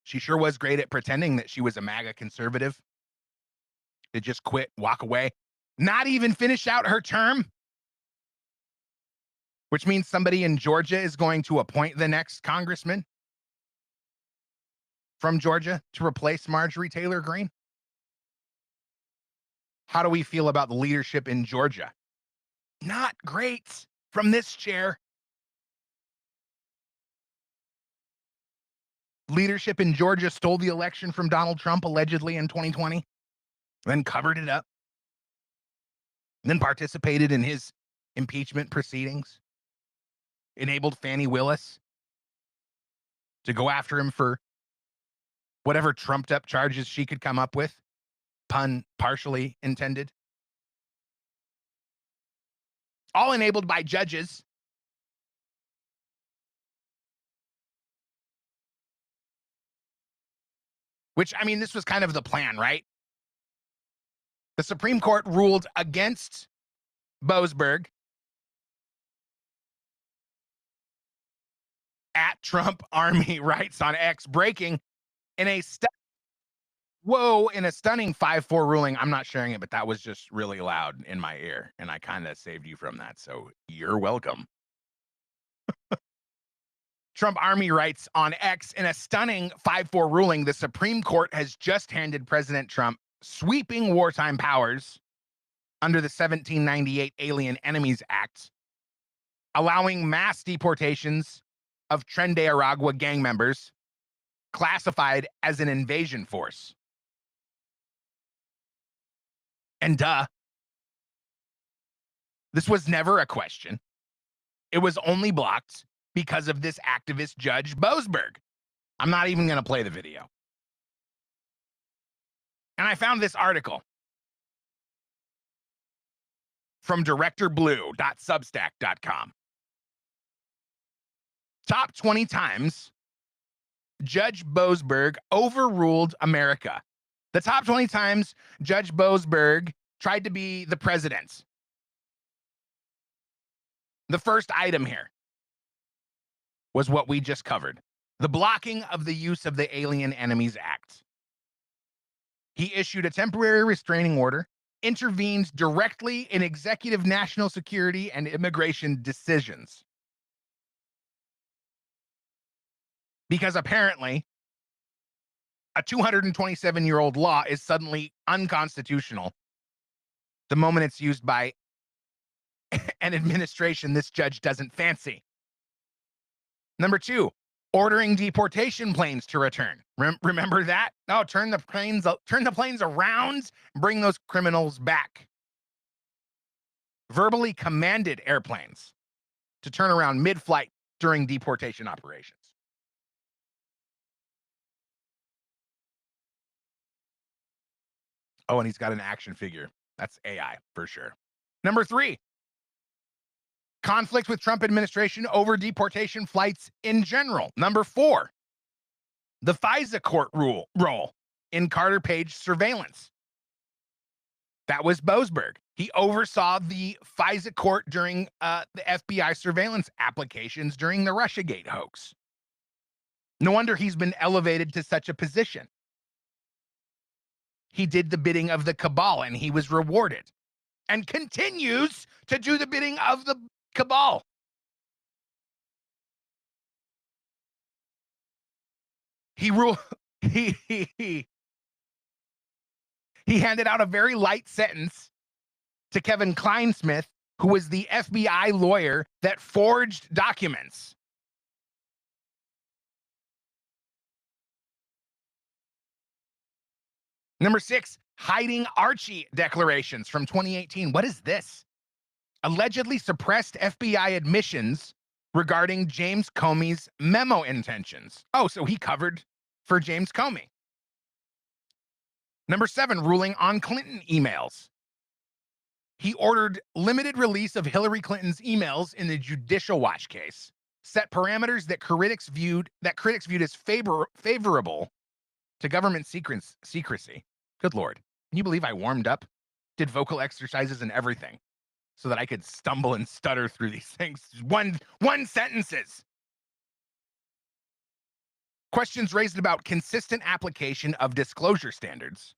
She sure was great at pretending that she was a MAGA conservative. to just quit, walk away, not even finish out her term, which means somebody in Georgia is going to appoint the next congressman from Georgia to replace Marjorie Taylor Greene. How do we feel about the leadership in Georgia? Not great from this chair. Leadership in Georgia stole the election from Donald Trump allegedly in 2020, then covered it up, then participated in his impeachment proceedings, enabled Fani Willis to go after him for whatever trumped up charges she could come up with, pun partially intended. All enabled by judges. Which, I mean, this was kind of the plan, right? The Supreme Court ruled against Boasberg at Trump Army Rights on X, breaking in a in a stunning 5-4 ruling. I'm not sharing it, but that was just really loud in my ear, and I kind of saved you from that, so you're welcome. Trump Army Rights on X in a stunning 5-4 ruling. The Supreme Court has just handed President Trump sweeping wartime powers under the 1798 Alien Enemies Act, allowing mass deportations of Tren de Aragua gang members classified as an invasion force. And this was never a question. It was only blocked because of this activist Judge Boasberg. I'm not even going to play the video. And I found this article from directorblue.substack.com. Top 20 times Judge Boasberg overruled America. The top 20 times Judge Boasberg tried to be the president. The first item here was what we just covered. The blocking of the use of the Alien Enemies Act. He issued a temporary restraining order, intervened directly in executive national security and immigration decisions. Because apparently, a 227-year-old law is suddenly unconstitutional the moment it's used by an administration this judge doesn't fancy. Number 2, ordering deportation planes to return. Remember that? No, turn the planes around, bring those criminals back. Verbally commanded airplanes to turn around mid-flight during deportation operations. Oh, and he's got an action figure. That's AI for sure. Number 3, conflict with Trump administration over deportation flights in general. Number 4, the FISA court role in Carter Page surveillance. That was Boasberg. He oversaw the FISA court during the FBI surveillance applications during the Russiagate hoax. No wonder he's been elevated to such a position. He did the bidding of the cabal and he was rewarded, and continues to do the bidding of the cabal. He handed out a very light sentence to Kevin Kleinsmith, who was the FBI lawyer that forged documents. Number 6, hiding Archie declarations from 2018. What is this? Allegedly suppressed FBI admissions regarding James Comey's memo intentions. Oh, so he covered for James Comey. Number 7, ruling on Clinton emails. He ordered limited release of Hillary Clinton's emails in the Judicial Watch case, set parameters that critics viewed as favorable to government secrecy. Good Lord. Can you believe I warmed up, did vocal exercises and everything so that I could stumble and stutter through these things? One sentences. Questions raised about consistent application of disclosure standards.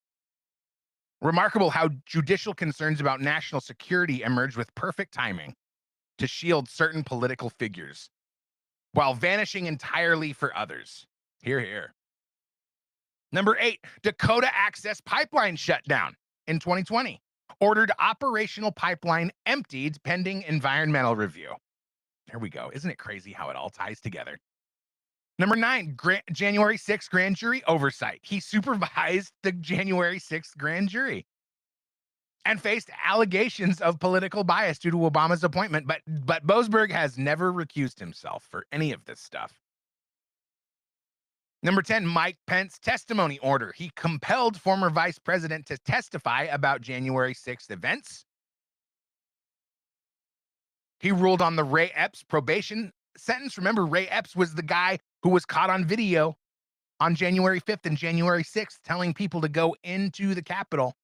Remarkable how judicial concerns about national security emerge with perfect timing to shield certain political figures while vanishing entirely for others. Hear, hear. Number 8, Dakota Access Pipeline shutdown in 2020. Ordered operational pipeline emptied pending environmental review. There we go. Isn't it crazy how it all ties together? Number 9, January 6th grand jury oversight. He supervised the January 6th grand jury and faced allegations of political bias due to Obama's appointment, but Boasberg has never recused himself for any of this stuff. Number 10, Mike Pence testimony order. He compelled former vice president to testify about January 6th events. He ruled on the Ray Epps probation sentence. Remember, Ray Epps was the guy who was caught on video on January 5th and January 6th telling people to go into the Capitol.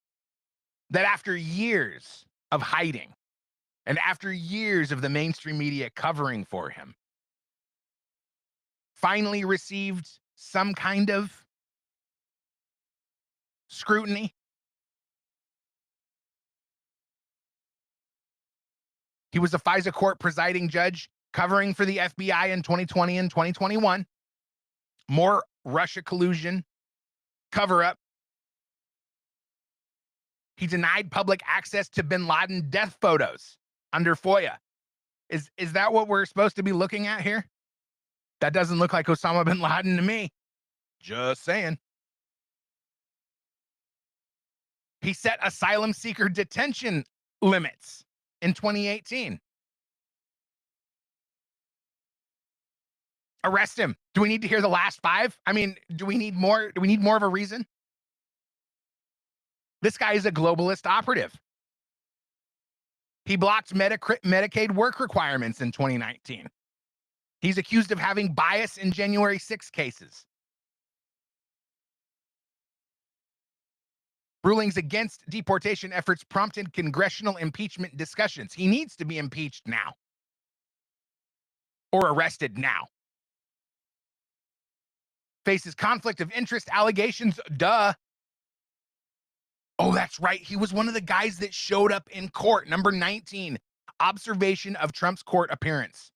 That after years of hiding and after years of the mainstream media covering for him, finally received some kind of scrutiny. He was a FISA court presiding judge covering for the FBI in 2020 and 2021. More Russia collusion, cover up. He denied public access to bin Laden death photos under FOIA. Is that what we're supposed to be looking at here? That doesn't look like Osama bin Laden to me. Just saying. He set asylum seeker detention limits in 2018. Arrest him. Do we need to hear the last 5? I mean, do we need more? Do we need more of a reason? This guy is a globalist operative. He blocked Medicaid work requirements in 2019. He's accused of having bias in January 6 cases. Rulings against deportation efforts prompted congressional impeachment discussions. He needs to be impeached now or arrested now. Faces conflict of interest allegations. Duh. Oh, that's right. He was one of the guys that showed up in court. Number 19, observation of Trump's court appearance.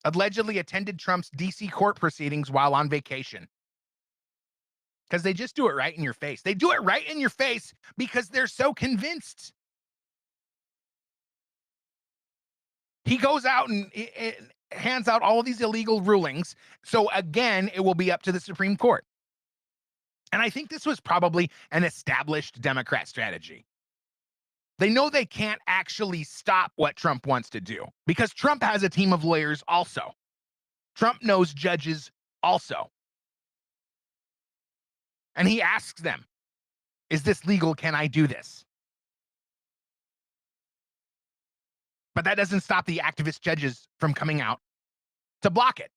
Allegedly attended Trump's D.C. court proceedings while on vacation. Because they just do it right in your face. They do it right in your face because they're so convinced. He goes out and hands out all of these illegal rulings. So again, it will be up to the Supreme Court. And I think this was probably an established Democrat strategy. They know they can't actually stop what Trump wants to do because Trump has a team of lawyers also. Trump knows judges also. And he asks them, is this legal? Can I do this? But that doesn't stop the activist judges from coming out to block it.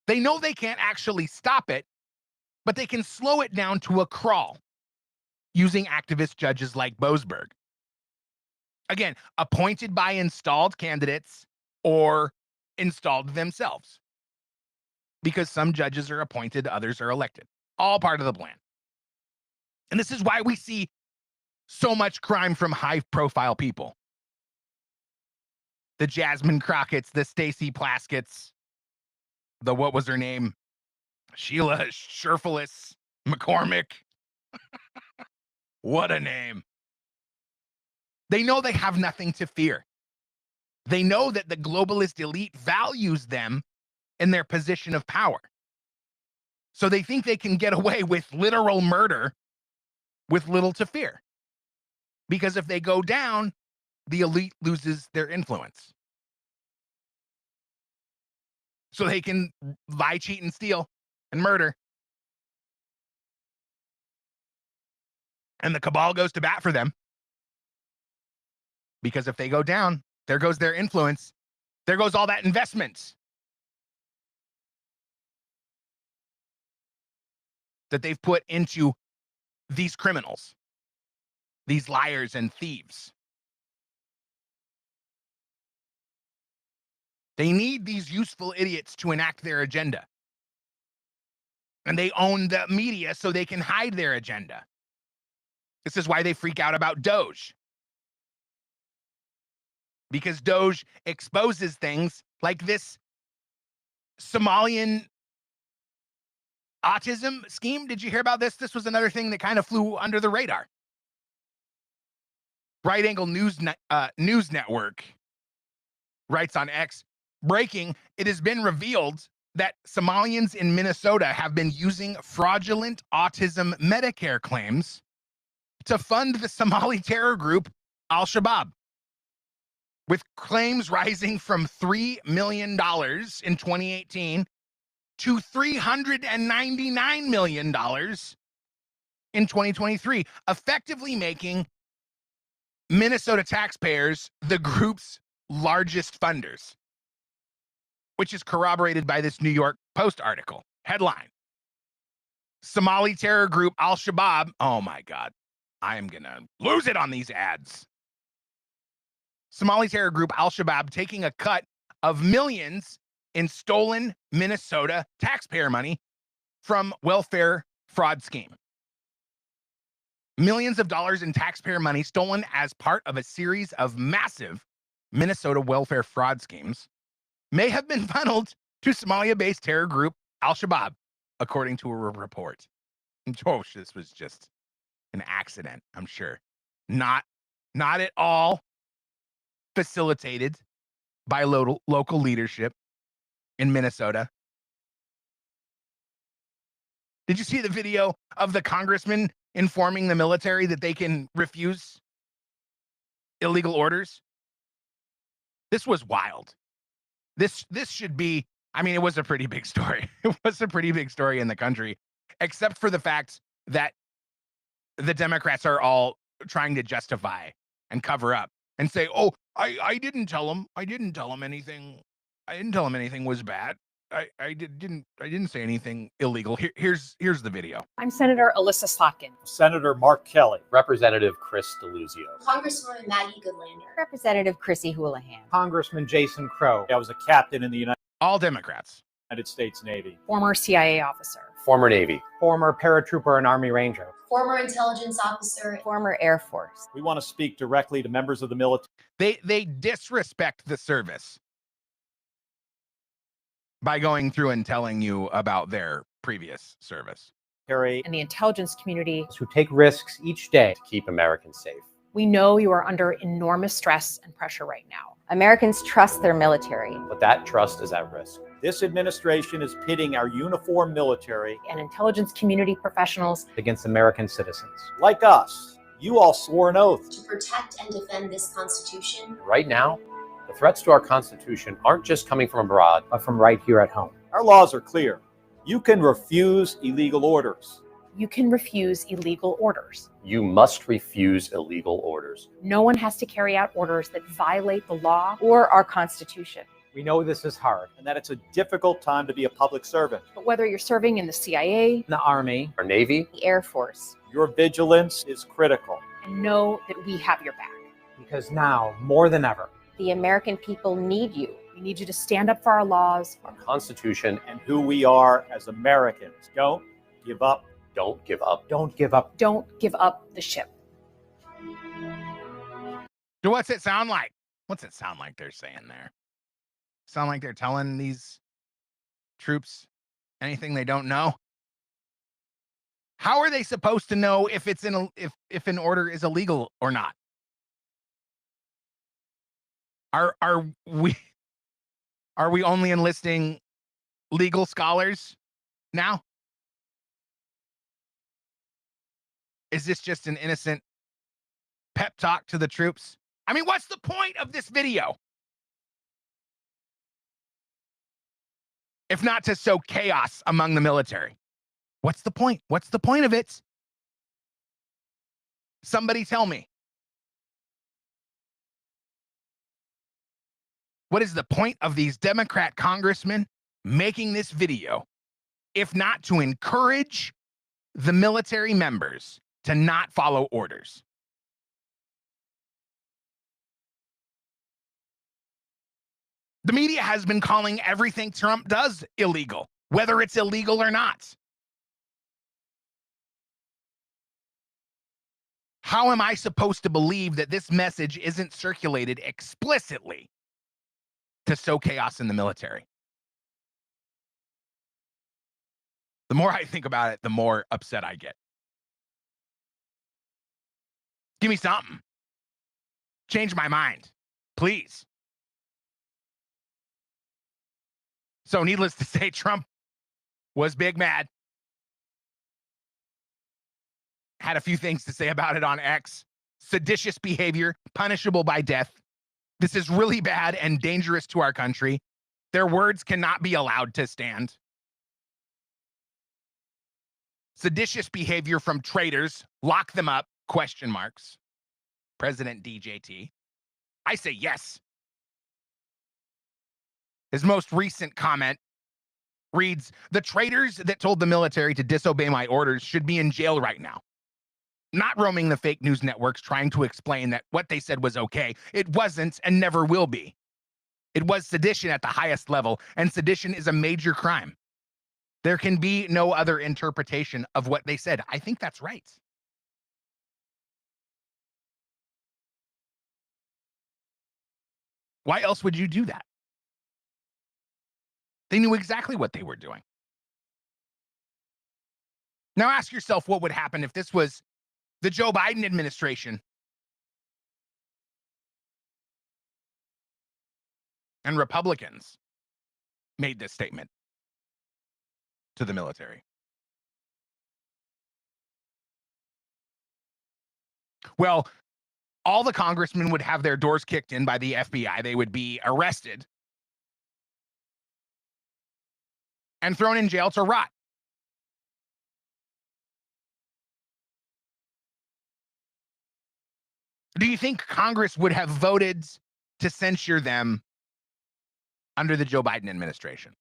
They know they can't actually stop it, but they can slow it down to a crawl using activist judges like Boasberg. Again, appointed by installed candidates or installed themselves. Because some judges are appointed, others are elected. All part of the plan. And this is why we see so much crime from high-profile people. The Jasmine Crockett's, the Stacy Plasketts, the what was her name? Sheila Sherfilis McCormick. What a name. They know they have nothing to fear. They know that the globalist elite values them in their position of power. So they think they can get away with literal murder with little to fear. Because if they go down, the elite loses their influence. So they can lie, cheat, and steal and murder. And the cabal goes to bat for them. Because if they go down, there goes their influence. There goes all that investment that they've put into these criminals, these liars and thieves. They need these useful idiots to enact their agenda. And they own the media so they can hide their agenda. This is why they freak out about Doge. Because Doge exposes things like this Somalian autism scheme. Did you hear about this? This was another thing that kind of flew under the radar. Right Angle News Network writes on X, breaking, it has been revealed that Somalians in Minnesota have been using fraudulent autism Medicare claims to fund the Somali terror group Al-Shabaab, with claims rising from $3 million in 2018 to $399 million in 2023, effectively making Minnesota taxpayers the group's largest funders, which is corroborated by this New York Post article. Headline: Somali terror group Al-Shabaab. Oh my God, I am gonna lose it on these ads. Somali terror group Al-Shabaab taking a cut of millions in stolen Minnesota taxpayer money from welfare fraud scheme. Millions of dollars in taxpayer money stolen as part of a series of massive Minnesota welfare fraud schemes may have been funneled to Somalia-based terror group Al-Shabaab, according to a report. Oh, this was just an accident, I'm sure. Not at all facilitated by local leadership in Minnesota. Did you see the video of the congressman informing the military that they can refuse illegal orders? This was wild. This should be, I mean, it was a pretty big story. It was a pretty big story in the country, except for the fact that the Democrats are all trying to justify and cover up and say, oh, I didn't tell him. I didn't tell him anything. I didn't tell him anything was bad. I didn't say anything illegal. Here's the video. I'm Senator Alyssa Slotkin. Senator Mark Kelly. Representative Chris DeLuzio. Congresswoman Maggie Goodlander. Representative Chrissy Houlihan. Congressman Jason Crow. I was a captain in the All Democrats. United States Navy. Former CIA officer. Former Navy. Former paratrooper and Army Ranger. Former intelligence officer. Former Air Force. We want to speak directly to members of the military. They disrespect the service by going through and telling you about their previous service. And the intelligence community Who take risks each day to keep Americans safe. we know you are under enormous stress and pressure right now. Americans trust their military. But that trust is at risk. This administration is pitting our uniformed military And intelligence community professionals Against American citizens. like us. You all swore an oath. to protect and defend this Constitution. Right now, the threats to our Constitution aren't just coming from abroad, but from right here at home. Our laws are clear. You can refuse illegal orders. you can refuse illegal orders. You must refuse illegal orders. No one has to carry out orders that violate the law. Or our Constitution. We know this is hard and that it's a difficult time to be a public servant. But whether you're serving in the CIA, The Army, Our Navy, The Air Force. your vigilance is critical. and know that we have your back. Because now, more than ever, The American people need you. We need you to stand up for our laws. our Constitution, and who we are as Americans. Don't give up. don't give up. Don't give up. Don't give up the ship. So what's it sound like? What's it sound like they're saying there? Sound like they're telling these troops anything they don't know? How are they supposed to know if it's if an order is illegal or not? Are we only enlisting legal scholars now? Is this just an innocent pep talk to the troops? I mean, what's the point of this video? If not to sow chaos among the military. What's the point? What's the point of it? Somebody tell me. What is the point of these Democrat congressmen making this video, if not to encourage the military members to not follow orders? The media has been calling everything Trump does illegal, whether it's illegal or not. How am I supposed to believe that this message isn't circulated explicitly to sow chaos in the military? The more I think about it, the more upset I get. Give me something. Change my mind, please. So needless to say, Trump was big mad. Had a few things to say about it on X. Seditious behavior, punishable by death. This is really bad and dangerous to our country. Their words cannot be allowed to stand. Seditious behavior from traitors, lock them up, question marks. President DJT. I say yes. His most recent comment reads, "The traitors that told the military to disobey my orders should be in jail right now. Not roaming the fake news networks trying to explain that what they said was okay. It wasn't and never will be. It was sedition at the highest level, and sedition is a major crime. There can be no other interpretation of what they said." I think that's right. Why else would you do that? They knew exactly what they were doing. Now ask yourself what would happen if this was the Joe Biden administration and Republicans made this statement to the military. Well, all the congressmen would have their doors kicked in by the FBI. They would be arrested and thrown in jail to rot. Do you think Congress would have voted to censure them under the Joe Biden administration?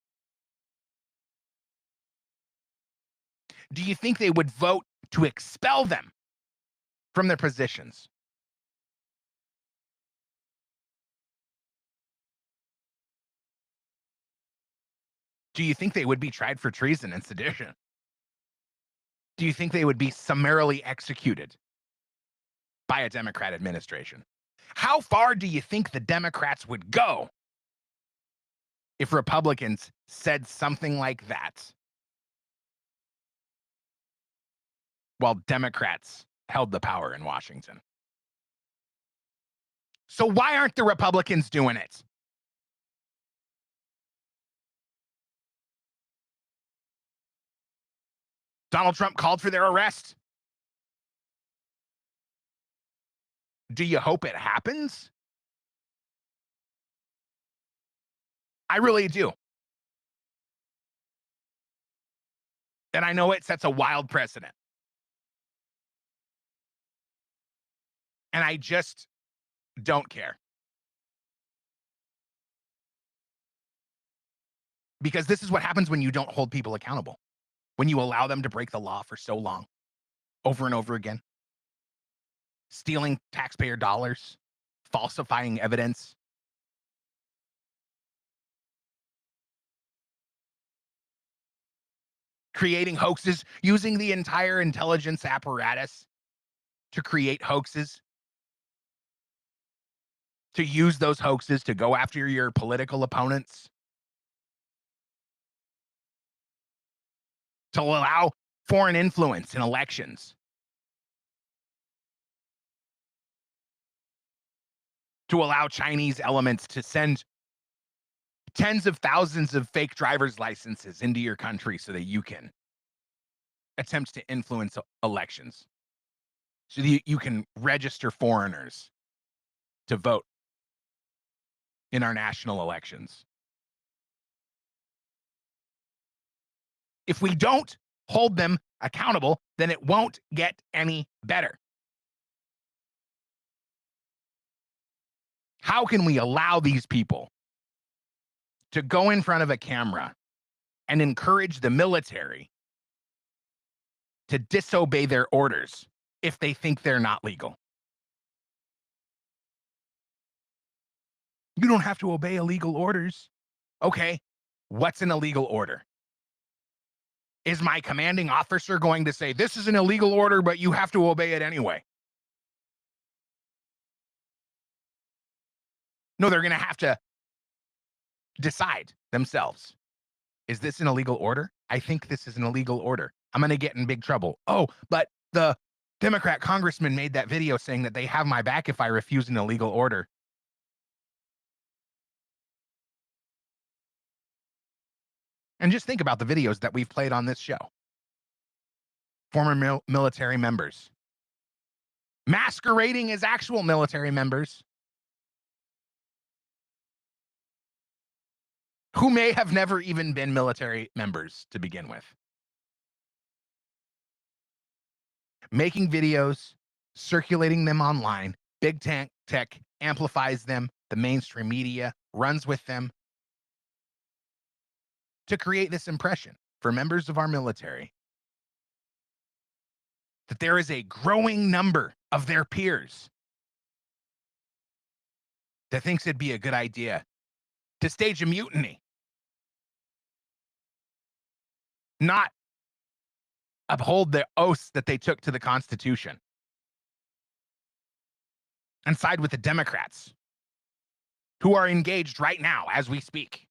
Do you think they would vote to expel them from their positions? Do you think they would be tried for treason and sedition? Do you think they would be summarily executed by a Democrat administration? How far do you think the Democrats would go if Republicans said something like that while Democrats held the power in Washington? So why aren't the Republicans doing it? Donald Trump called for their arrest. Do you hope it happens? I really do. And I know it sets a wild precedent. And I just don't care. Because this is what happens when you don't hold people accountable. When you allow them to break the law for so long, over and over again. Stealing taxpayer dollars, falsifying evidence. Creating hoaxes, using the entire intelligence apparatus to create hoaxes. To use those hoaxes to go after your political opponents. To allow foreign influence in elections. To allow Chinese elements to send tens of thousands of fake driver's licenses into your country so that you can attempt to influence elections. So that you can register foreigners to vote in our national elections. If we don't hold them accountable, then it won't get any better. How can we allow these people to go in front of a camera and encourage the military to disobey their orders if they think they're not legal? You don't have to obey illegal orders. Okay, what's an illegal order? Is my commanding officer going to say, this is an illegal order, but you have to obey it anyway? No, they're going to have to decide themselves. Is this an illegal order? I think this is an illegal order. I'm going to get in big trouble. Oh, but the Democrat congressman made that video saying that they have my back if I refuse an illegal order. And just think about the videos that we've played on this show. Former military members masquerading as actual military members who may have never even been military members to begin with. Making videos, circulating them online, big tech amplifies them, the mainstream media runs with them to create this impression for members of our military that there is a growing number of their peers that thinks it'd be a good idea to stage a mutiny, not uphold the oaths that they took to the Constitution, and side with the Democrats who are engaged right now as we speak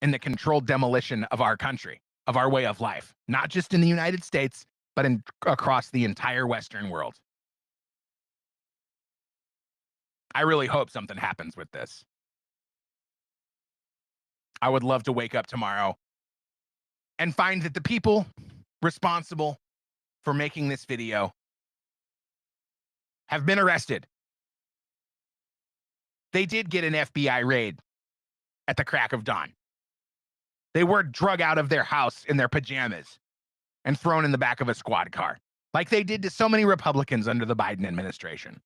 in the controlled demolition of our country, of our way of life, not just in the United States, but across the entire Western world. I really hope something happens with this. I would love to wake up tomorrow and find that the people responsible for making this video have been arrested. They did get an FBI raid at the crack of dawn. They were drug out of their house in their pajamas and thrown in the back of a squad car, like they did to so many Republicans under the Biden administration.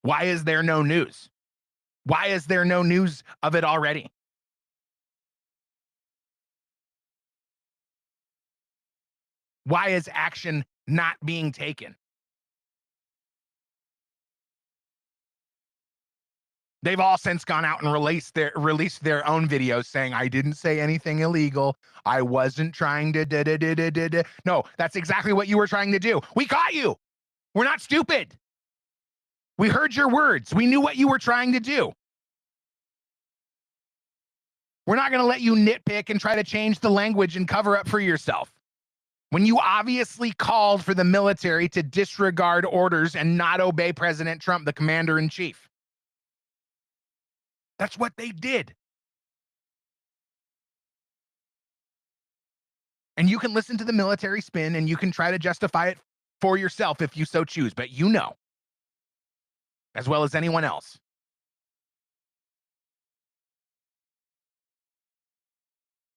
Why is there no news? Why is there no news of it already? Why is action not being taken? They've all since gone out and released their own videos saying, I didn't say anything illegal. I wasn't trying to No, that's exactly what you were trying to do. We caught you. We're not stupid. We heard your words. We knew what you were trying to do. We're not going to let you nitpick and try to change the language and cover up for yourself. When you obviously called for the military to disregard orders and not obey President Trump, the commander-in-chief. That's what they did. And you can listen to the military spin and you can try to justify it for yourself if you so choose, but you know, as well as anyone else,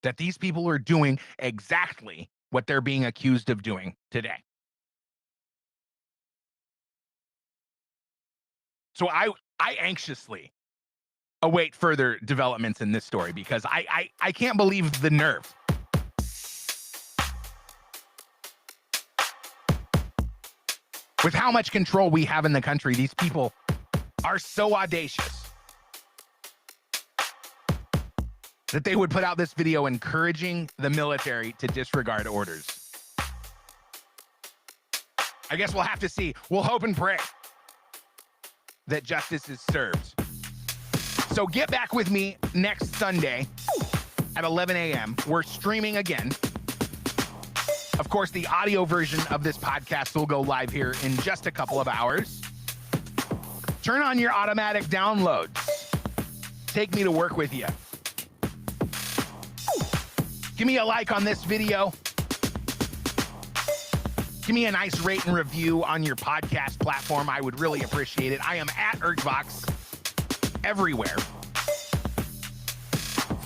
that these people are doing exactly what they're being accused of doing today. So I anxiously await further developments in this story because I can't believe the nerve. With how much control we have in the country, these people are so audacious that they would put out this video encouraging the military to disregard orders. I guess we'll have to see. We'll hope and pray that justice is served. So get back with me next Sunday at 11 a.m. We're streaming again. Of course, the audio version of this podcast will go live here in just a couple of hours. Turn on your automatic downloads. Take me to work with you. Give me a like on this video. Give me a nice rate and review on your podcast platform. I would really appreciate it. I am at earthvox everywhere.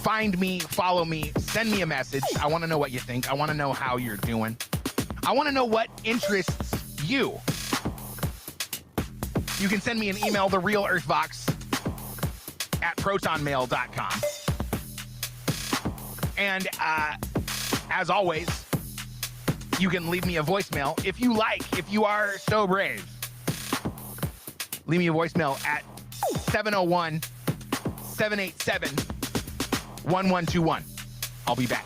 Find me, follow me, send me a message. I want to know what you think. I want to know how you're doing. I want to know what interests you. You can send me an email, therealearthvox@protonmail.com. And as always, you can leave me a voicemail if you like, if you are so brave. Leave me a voicemail at 701-787-1121. I'll be back.